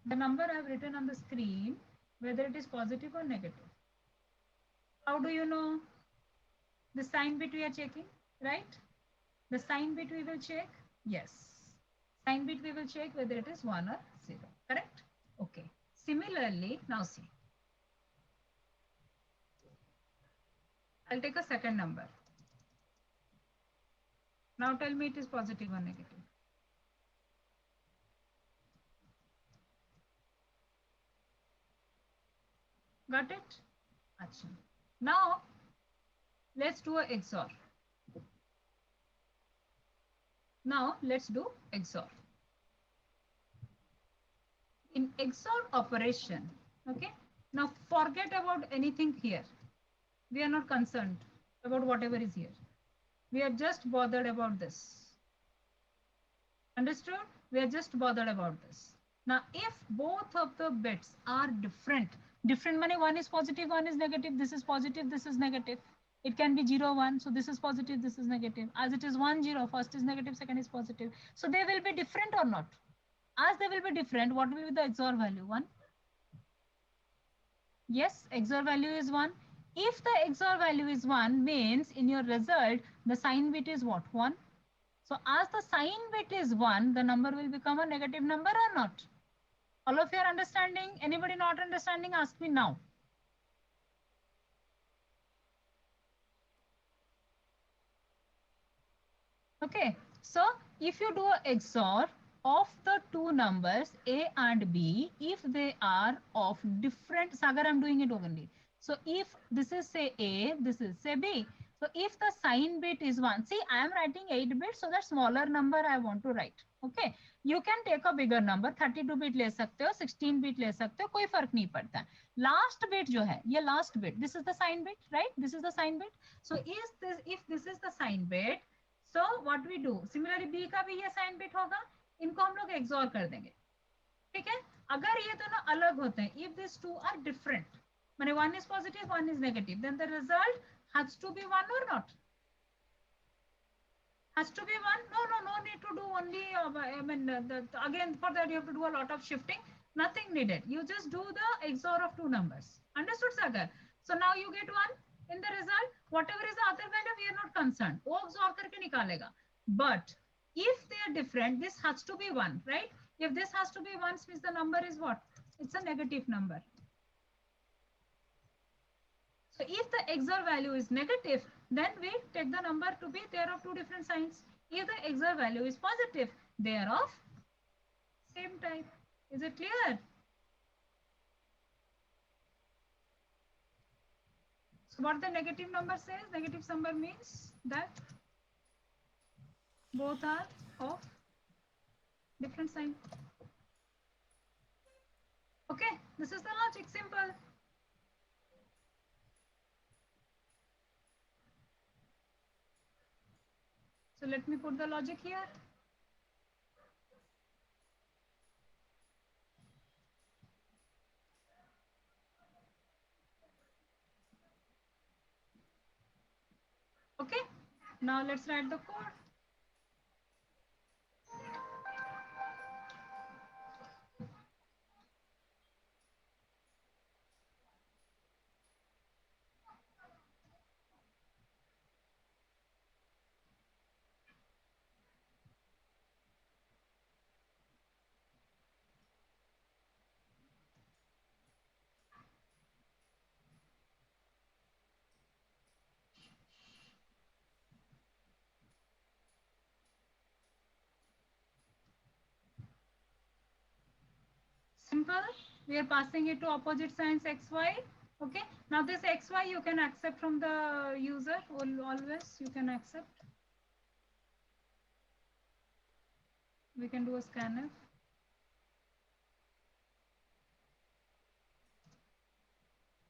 The number I have written on the screen, whether it is positive or negative. How do you know? The sign bit we are checking, right? The sign bit we will check. Yes. Sign bit we will check whether it is 1 or 0. Correct? Okay. Similarly, now see. I'll take a second number. Now tell me it is positive or negative. Got it? Achha. Now, let's do a XOR. Now, let's do XOR. In XOR operation, okay? Now, forget about anything here. We are not concerned about whatever is here. We are just bothered about this. Understood? We are just bothered about this. Now, if both of the bits are different meaning one is positive, one is negative, this is positive, this is negative. It can be 0, 1. So this is positive, this is negative. As it is 1, 0, first is negative, second is positive. So they will be different or not? As they will be different, what will be the XOR value? 1. Yes, XOR value is 1. If the XOR value is 1, means in your result, the sign bit is what? 1. So as the sign bit is 1, the number will become a negative number or not? All of you are understanding? Anybody not understanding? Ask me now. Okay, so if you do a XOR of the two numbers A and B, if they are of different, Sagar, I'm doing it only. So if this is say A, this is say B. So if the sign bit is 1, see, I am writing 8 bits, so that smaller number I want to write. Okay, you can take a bigger number, 32 bit ले सकते हो, 16 bit ले सकते हो, कोई फर्क नहीं पड़ता. Last bit जो है, ये last bit, this is the sign bit, right? This is the sign bit. So if this is the sign bit, so what we do? Similarly, B का भी ये sign bit होगा, इनको हम लोग XOR कर देंगे. ठीक है? अगर ये दोनों अलग होते हैं, if these two are different, माने one is positive, one is negative, then the result has to be 1 or not? Has to be 1? No need to do only, I mean, again, for that you have to do a lot of shifting. Nothing needed. You just do the XOR of two numbers. Understood, Sagar? So now you get 1 in the result. Whatever is the other value, we are not concerned. वो XOR करके निकालेगा. But if they are different, this has to be 1, right? If this has to be 1, means the number is what? It's a negative number. So if the XOR value is negative, then we take the number to be they are of two different signs. If the XOR value is positive, they are of same type. Is it clear? So what the negative number says? Negative number means that both are of different sign. Okay, this is the logic, simple. So let me put the logic here. Okay, now let's write the code. Simple. We are passing it to opposite signs xy. Okay. Now this xy you can accept from the user. Always you can accept. We can do a scanf.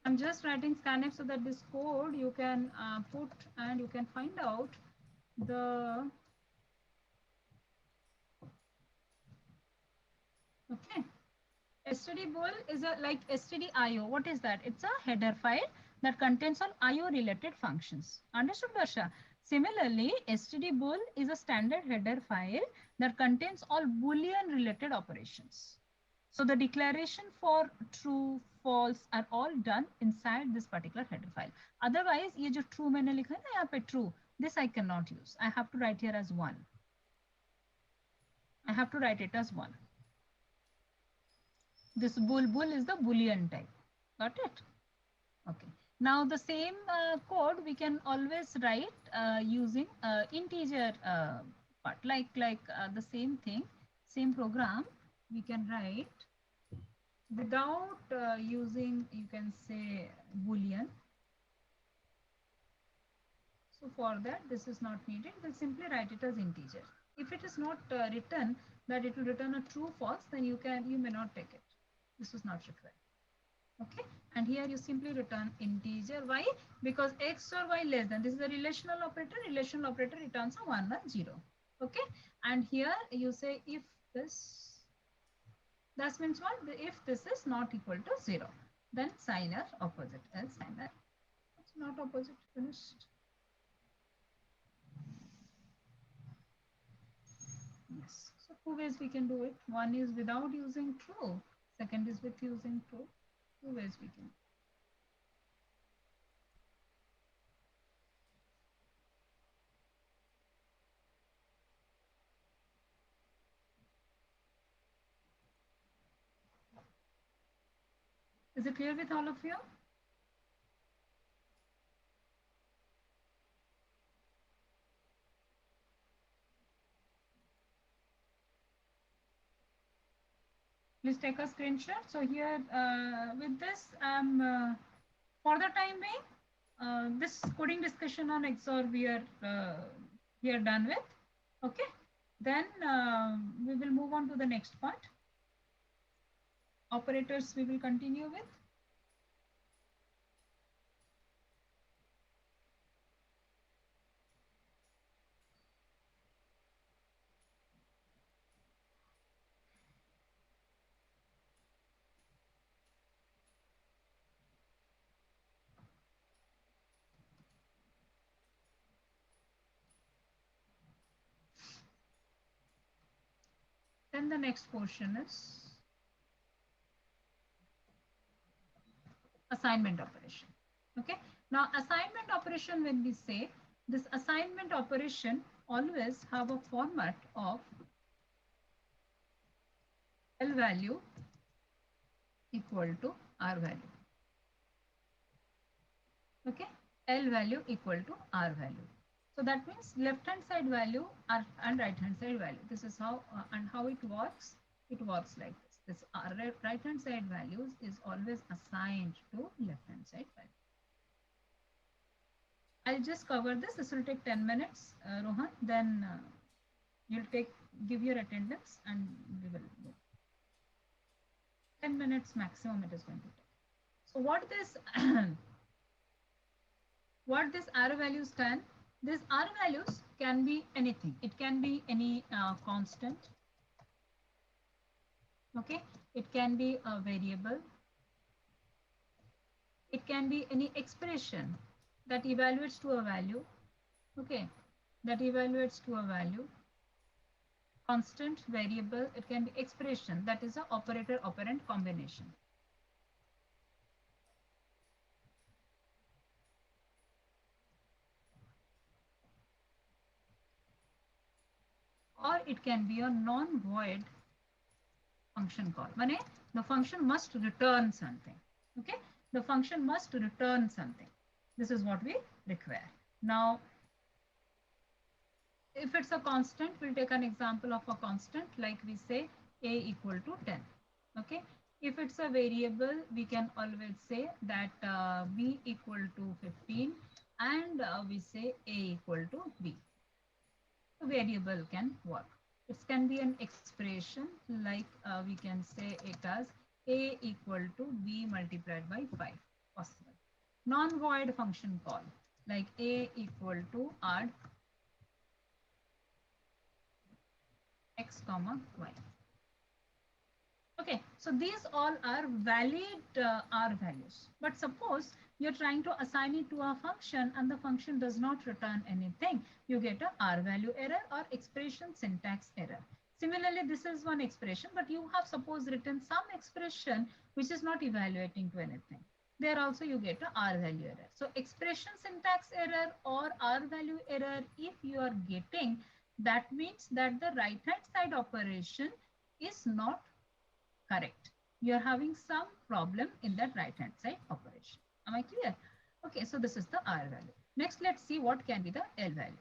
I'm just writing scanf so that this code you can put and you can find out the. Okay. std_bul is a like stdio. What is that? It's a header file that contains all IO related functions. Understood, Barsha? Similarly, std_bul is a standard header file that contains all Boolean related operations. So the declaration for true, false are all done inside this particular header file. Otherwise, ये जो true मैंने लिखा है ना यहाँ पे true, this I cannot use. I have to write here as 1. I have to write it as 1. This bool is the Boolean type. Got it? Okay. Now the same code we can always write using integer part. Like the same thing, same program we can write without using, you can say, Boolean. So for that, this is not needed. We'll simply write it as integer. If it is not written that it will return a true false, then you may not take it. This is not required. Okay, and here you simply return integer. Why? Because x or y less than. This is a relational operator. Relational operator returns a 1 or 0. Okay, and here you say if this, that means what? If this is not equal to 0, then sign or opposite. Else sign or it's not opposite. Finished. Yes. So two ways we can do it. One is without using true. Second is with using true. Two ways we can. Is it clear with all of you? Please take a screenshot. So here with this, for the time being, this coding discussion on XOR we are here done with. Okay, then we will move on to the next part. Operators we will continue with. Then the next portion is assignment operation. Okay, now assignment operation, when we say this assignment operation always have a format of L value equal to R value. Okay, L value equal to R value. So that means left hand side value and right hand side value. This is how and how it works. It works like this. This right hand side values is always assigned to left hand side value. I'll just cover this. This will take 10 minutes, Rohan. Then you'll give your attendance and we will go. 10 minutes maximum it is going to take. So what this what this arrow values can, these arrow values can be anything. It can be any constant. Okay, it can be a variable. It can be any expression that evaluates to a value. Okay, that evaluates to a value. Constant, variable, it can be expression, that is a operator operand combination. Or it can be a non-void function call. Mane, the function must return something. Okay, the function must return something. This is what we require. Now, if it's a constant, we'll take an example of a constant, like we say a equal to 10. Okay, if it's a variable, we can always say that b equal to 15 and we say a equal to b. The variable can work. It can be an expression, like we can say it as a equal to b multiplied by 5, possible. Non-void function call, like a equal to add x comma y. Okay, so these all are valid R values. But suppose you're trying to assign it to a function and the function does not return anything, you get a R value error or expression syntax error. Similarly, this is one expression, but you have suppose written some expression which is not evaluating to anything. There also you get a R value error. So expression syntax error or R value error, if you are getting, that means that the right hand side operation is not correct. You are having some problem in that right hand side operation. Am I clear? Okay, so this is the R value. Next, let's see what can be the L value.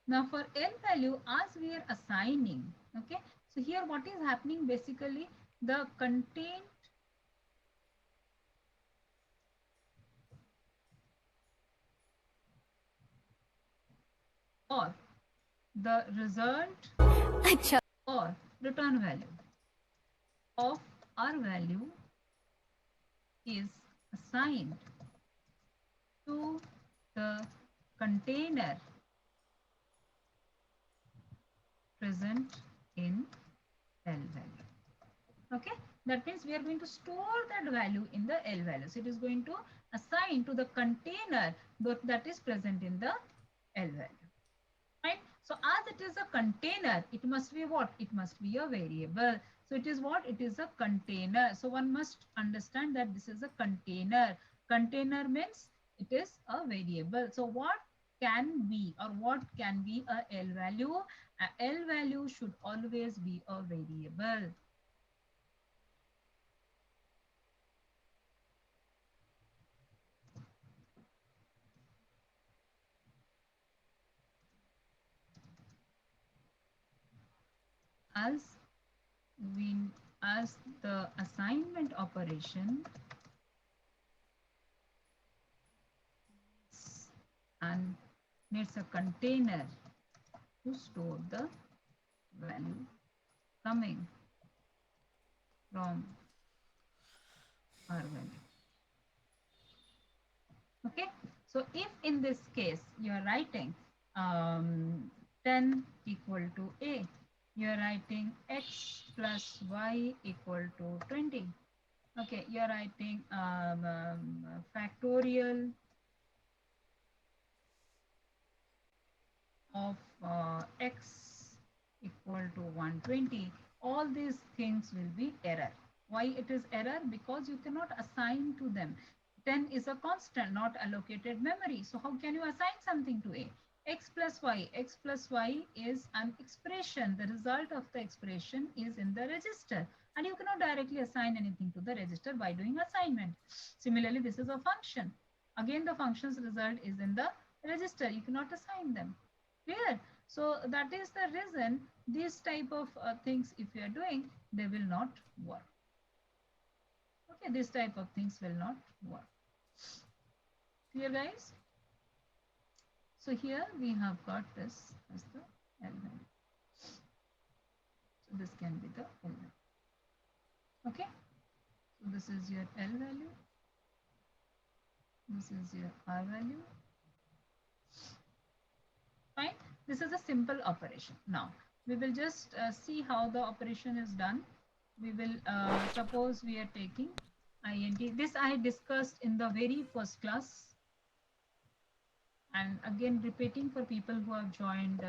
Now for L value, as we are assigning, okay, so here what is happening, basically the content or the result or return value of R value is assigned to the container present in L value. Okay, that means we are going to store that value in the L value. So it is going to assign to the container that is present in the L value. Right? So as it is a container, it must be what? It must be a variable. So it is what? It is a container. So one must understand that this is a container. Container means it is a variable. So what can be or what can be a L value? A L value should always be a variable. As the assignment operation and needs a container to store the value coming from our value. Okay, so if in this case you are writing 10 equal to a, you are writing x plus y equal to 20. Okay, you are writing factorial of x equal to 120. All these things will be error. Why it is error? Because you cannot assign to them. 10 is a constant, not allocated memory. So how can you assign something to a? X plus y is an expression. The result of the expression is in the register. and you cannot directly assign anything to the register by doing assignment. Similarly, this is a function. Again, the function's result is in the register. You cannot assign them. Clear? So that is the reason these type of things, if you are doing, they will not work. Okay, this type of things will not work. Clear, guys? So here we have got this as the L value. So this can be the L value. Okay, so this is your L value. This is your R value. Fine. This is a simple operation. Now we will just see how the operation is done. We will suppose we are taking int. This I discussed in the very first class. And again, repeating for people who have joined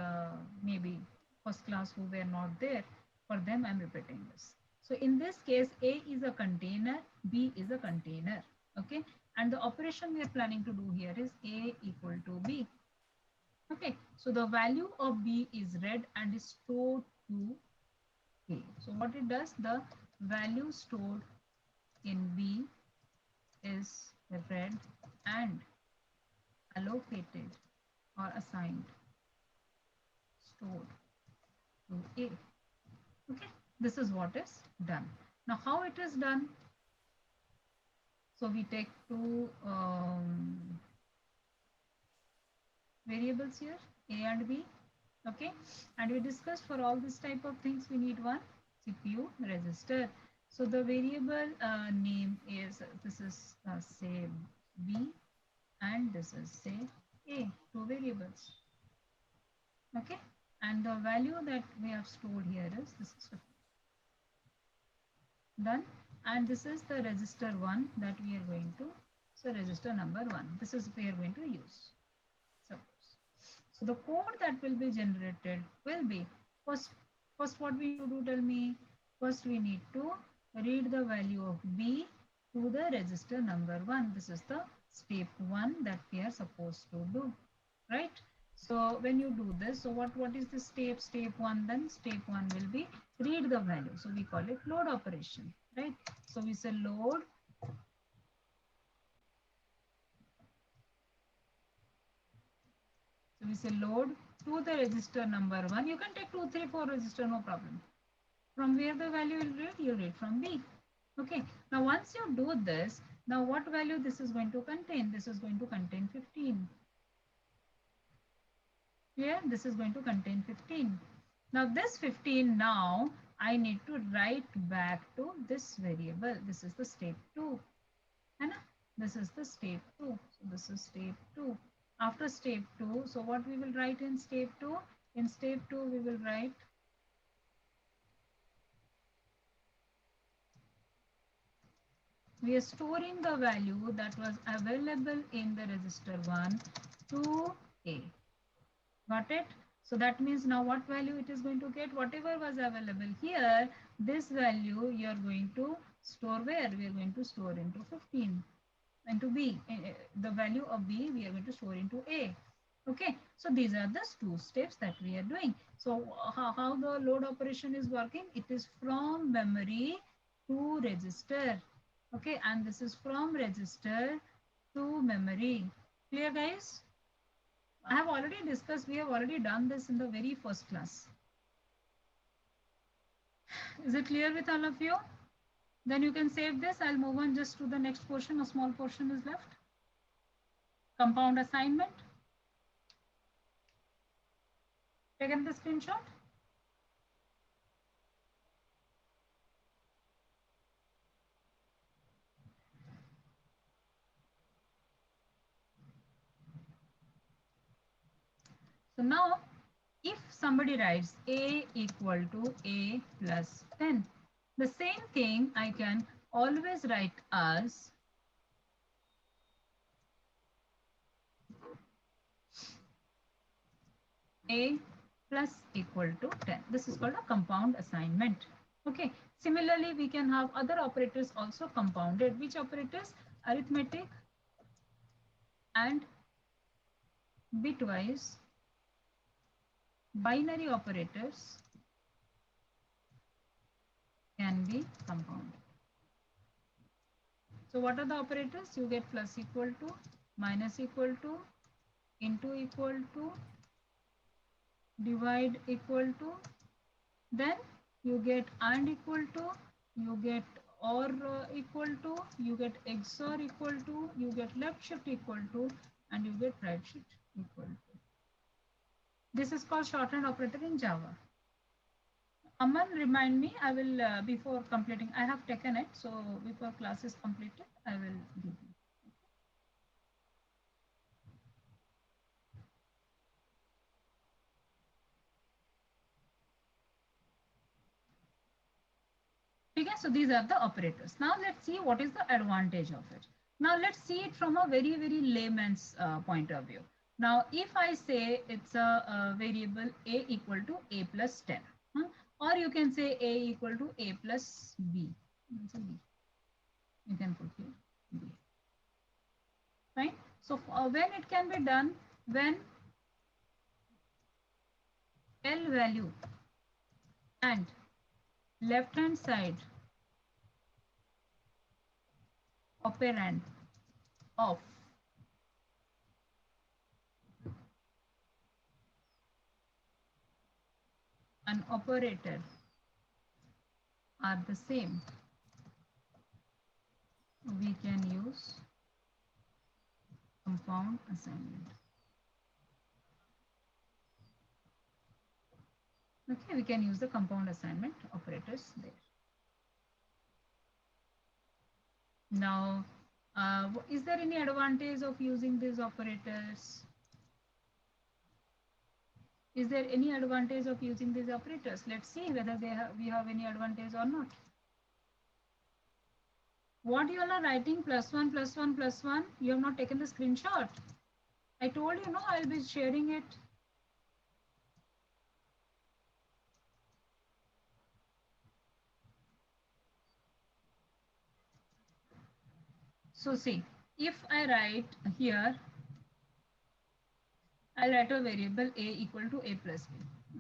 maybe first class who were not there, for them I'm repeating this. So in this case, A is a container, B is a container, okay? And the operation we are planning to do here is A equal to B. Okay, so the value of B is read and is stored to A. So what it does, the value stored in B is read and allocated or assigned, stored to A. Okay, this is what is done. Now how it is done? So we take two variables here, A and B. Okay, and we discussed for all this type of things we need one CPU register. So the variable name is, this is say B, and this is say A, two variables. Okay, and the value that we have stored here is this is 50. Done. And this is the register 1 that we are going to, so register number 1, this is we are going to use. So the code that will be generated will be, first what we need to do, tell me. First we need to read the value of B to the register number 1. This is the step 1 that we are supposed to do, right? So when you do this, so what is the step 1? Then step 1 will be read the value. So we call it load operation, right? So we say load to the register number 1. You can take 2, 3, 4 register, no problem. From where the value will read, you read from B. Okay. Now once you do this, now what value this is going to contain? This is going to contain 15. Here, this is going to contain 15. Now this 15, now I need to write back to this variable. This is the step 2. And this is the step 2. So this is step 2. After step 2, so what we will write in step 2? In step 2, we will write we are storing the value that was available in the register 1 to A. Got it? So that means now what value it is going to get? Whatever was available here, this value you are going to store where? We are going to store into 15. Into B. The value of B we are going to store into A. Okay, so these are the 2 steps that we are doing. So how the load operation is working? It is from memory to register. Okay, and this is from register to memory. Clear, guys? I have already discussed, we have already done this in the very first class. Is it clear with all of you? Then you can save this. I'll move on just to the next portion. A small portion is left. Compound assignment. Taken the screenshot. So now, if somebody writes A equal to A plus 10, the same thing I can always write as A plus equal to 10. This is called a compound assignment. Okay. Similarly, we can have other operators also compounded. Which operators? Arithmetic and bitwise binary operators can can be compounded. So what are the operators? You get plus equal to, minus equal to, into equal to, divide equal to, then you get and equal to, you get or equal to, you get XOR equal to, you get left shift equal to, and you get right shift equal to. This is called shorthand operator in Java. Aman, remind me, I will, before completing, I have taken it, so before class is completed, I will give you. Okay, so these are the operators. Now let's see what is the advantage of it. Now let's see it from a very, very layman's point of view. Now, if I say it's a variable a equal to a plus 10, or you can say a equal to a plus b. You can put here b. Fine. So when it can be done, when L value and left hand side operand of an operator are the same, we can use compound assignment. Okay, we can use the compound assignment operators there. Now, is there any advantage of using these operators? Is there any advantage of using these operators? Let's see whether we have any advantage or not. What you all are writing plus 1, plus 1, plus 1, you have not taken the screenshot. I told you, no, I'll be sharing it. So see, if I write here, I'll write a variable a equal to a plus b.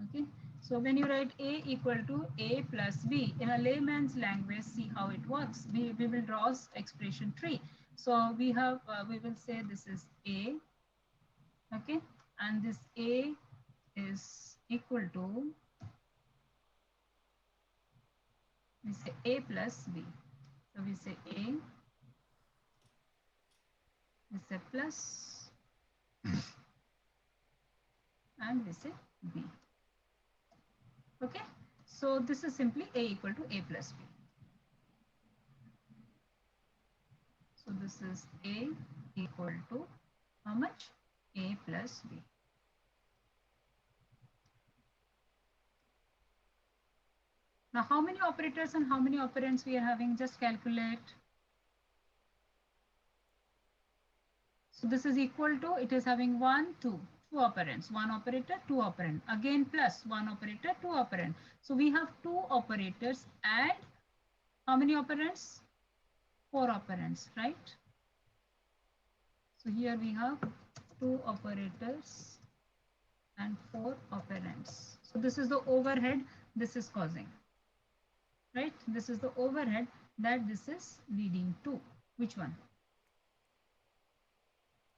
Okay. So when you write a equal to a plus b, in a layman's language, see how it works. We will draw expression tree. So we have, we will say this is a, okay, and this a is equal to, we say a plus b. So we say a, we say plus, and we say b. Okay, so this is simply a equal to a plus b. So this is a equal to how much? A plus b. Now, how many operators and how many operands we are having? Just calculate. So this is equal to, it is having 1, 2 operands, 1 operator, 2 operand, again plus 1 operator, 2 operand. So we have 2 operators and how many operands? 4 operands, right? So here we have 2 operators and 4 operands. So this is the overhead this is causing, right? This is the overhead that this is leading to. Which one?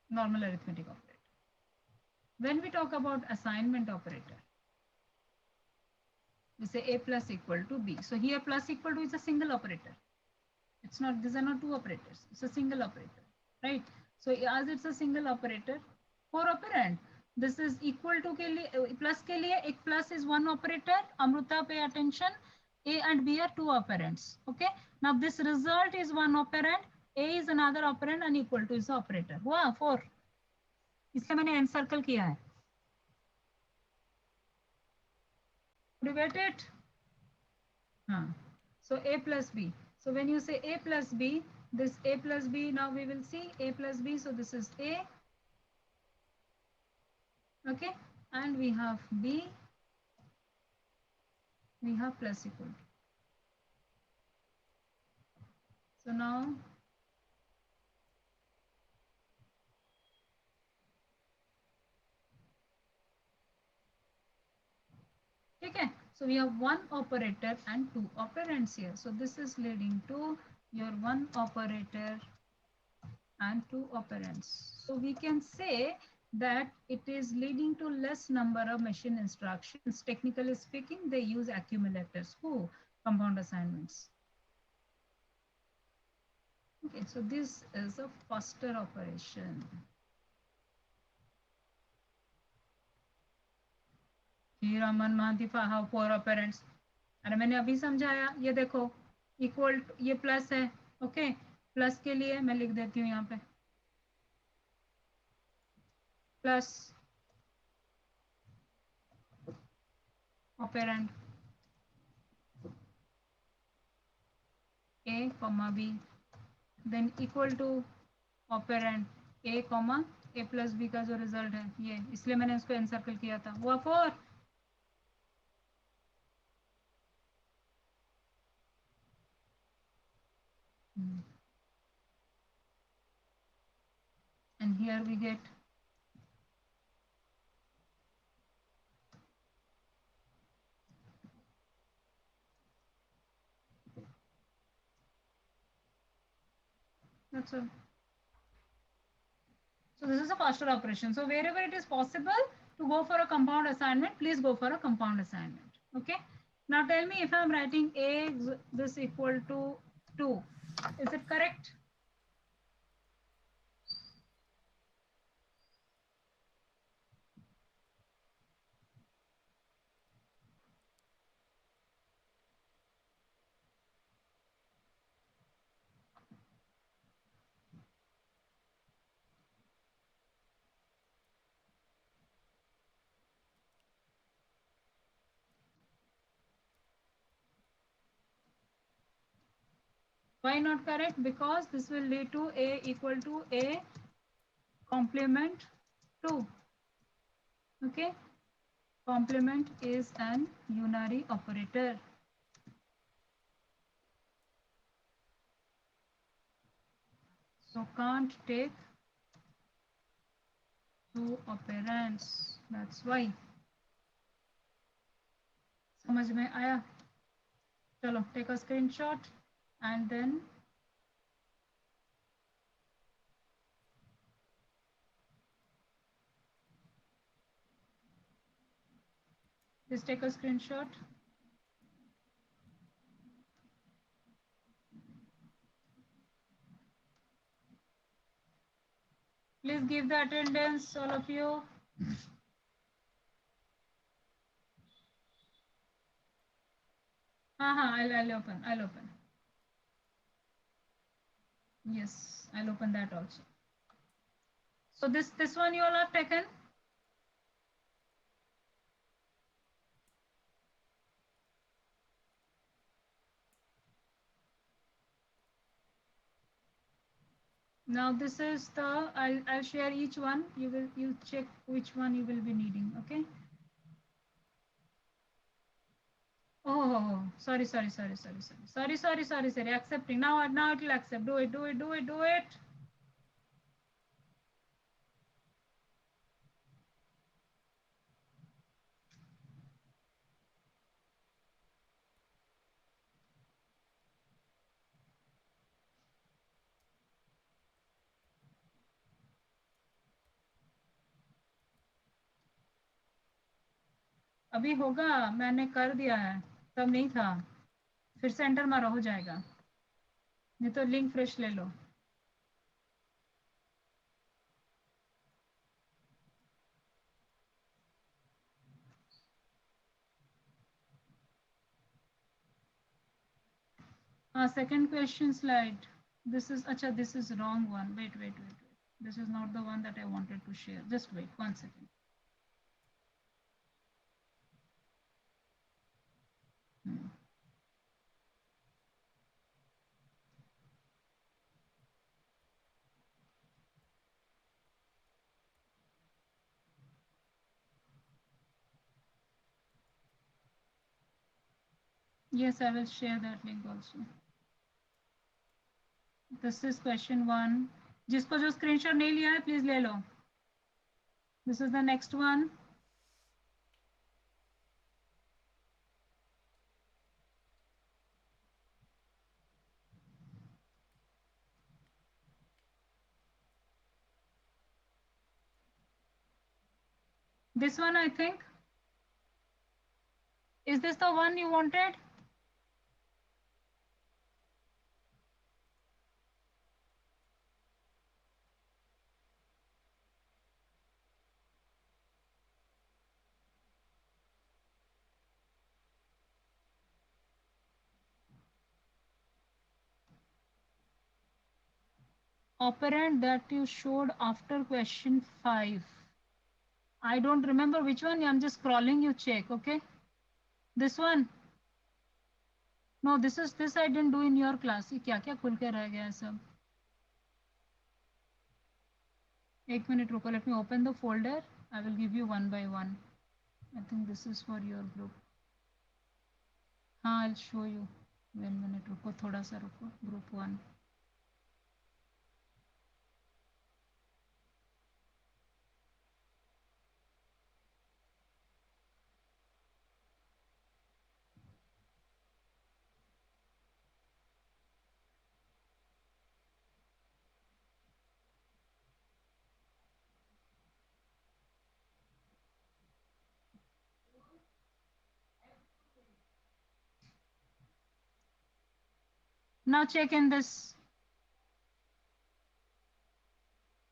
Normal arithmetic operator. When we talk about assignment operator, we say a plus equal to b. So here plus equal to is a single operator. It's not, these are not 2 operators. It's a single operator, right? So as it's a single operator, 4 operand. This is equal to के लिए plus के लिए एक plus is 1 operator. Amruta, pay attention. A and B are 2 operands. Okay. Now this result is 1 operand. A is another operand and equal to is the operator. हुआ 4. इसलिए मैंने encircle किया है. Debate it. So a plus b. So when you say a plus b, this a plus b, now we will see a plus b. So this is a. Okay. And we have b. We have plus equal to. So now okay. So we have one operator and two operands here. So this is leading to your one operator and two operands. So we can say that it is leading to less number of machine instructions. Technically speaking, they use accumulators. Who? Compound assignments. Okay, so this is a faster operation. Raman Mahanti how four operands. अरे मैंने अभी समझाया, ये देखो equal ये plus है, okay plus के लिए मैं लिख देती हूँ यहाँ पे plus operand a comma b then equal to operand a comma a plus b का जो रिजल्ट है ये, इसलिए मैंने इसको एनसर्कल किया था, वो 4 and here we get that's all. So this is a faster operation. So wherever it is possible to go for a compound assignment, please go for a compound assignment. Okay. Now tell me if I'm writing a this equal to 2, is it correct? Why not correct? Because this will lead to a equal to a complement 2. Okay. Complement is an unary operator. So can't take two operands. That's why. समझ में आया? चलो, take a screenshot and then just take a screenshot. Please give the attendance, all of you. I'll open. Yes, I'll open that also. So this one you all have taken. Now this is the, I'll share each one. You check which one you will be needing. Okay. Oh, sorry. Accepting. Now it will accept. Do it. अभी होगा, मैंने कर दिया है, तब नहीं था, फिर से एंटर मारो, हो जाएगा, नहीं तो लिंक फ्रेश ले लो. Second question slide. This is wrong one. Wait. This is not the one that I wanted to share. Just wait 1 second. Yes, I will share that link also. This is question 1. जिसको जो screenshot नहीं लिया है please ले लो. This is the next one. This one, I think. Is this the one you wanted? Operand that you showed after question 5. I don't remember which one. I'm just scrolling. You check, okay? This one. No, this I didn't do in your class. ये क्या क्या खुल के रह गया है सब? एक मिनट रुको. Let me open the folder. I will give you one by one. I think this is for your group. हाँ, I'll show you. 1 minute रुको, थोड़ा सा रुको. Group 1. Now check in this.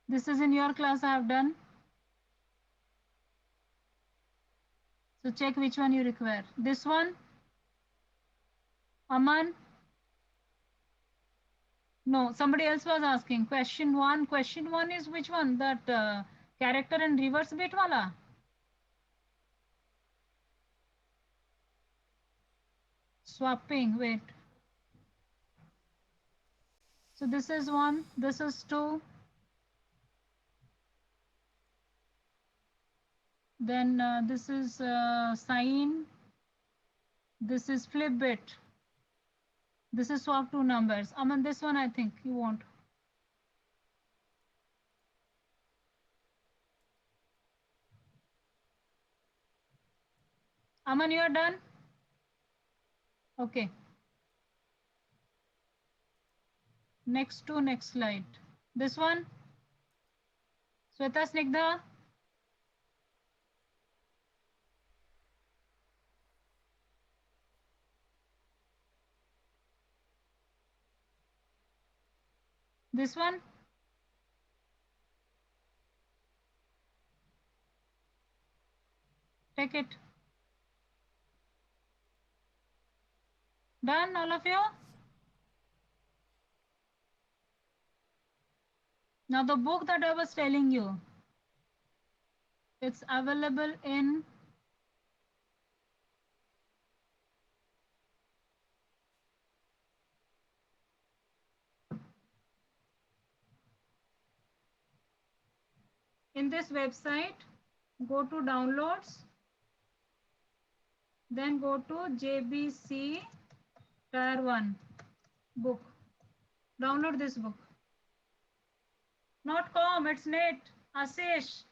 This is in your class I have done. So check which one you require. This one? Aman? No, somebody else was asking. Question 1. Question 1 is which one? That character and reverse bit wala? Swapping, wait. So this is 1, this is 2. Then this is sign. This is flip bit. This is swap 2 numbers. Aman, this one I think you want. Aman, you are done? Okay. Next slide. This one? Sweta, Snigdha? This one? Take it. Done, all of you? Now the book that I was telling you, it's available in this website. Go to downloads, then go to JBC Tier 1 book. Download this book. Not com, it's net. Ashish,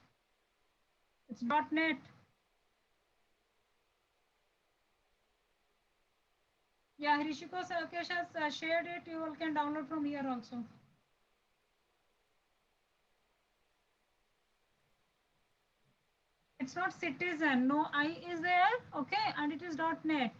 it's .net. Yeah, Hrishiko Sakesh has shared it. You all can download from here also. It's not citizen. No I is there. Okay, and it is .net.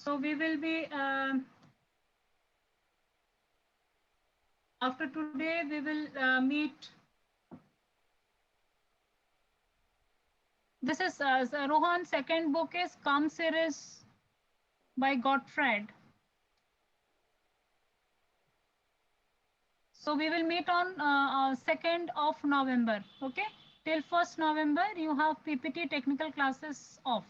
So we will be after today we will meet. This is Rohan's second book is Calm series by Gottfried. So we will meet on 2nd of November. Okay. Till 1st November, you have PPT technical classes off.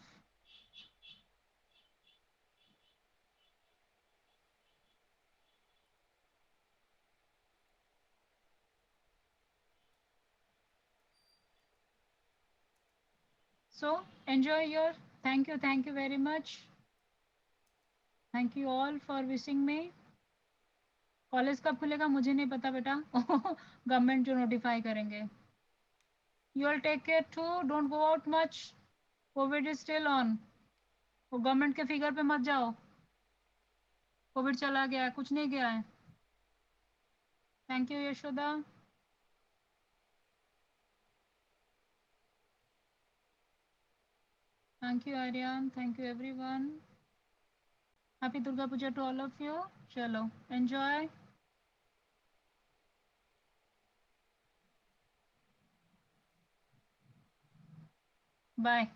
So enjoy your, thank you very much. Thank you all for wishing me. College कब खुलेगा मुझे नहीं पता बेटा government जो notify करेंगे. You all take care too. Don't go out much. COVID is still on. वो government के फिगर पे मत जाओ. कोविड चला गया है, कुछ नहीं गया है. Thank you Yashoda. Thank you Aryan. Thank you everyone. Happy Durga Puja to all of you. Chalo, enjoy. Bye.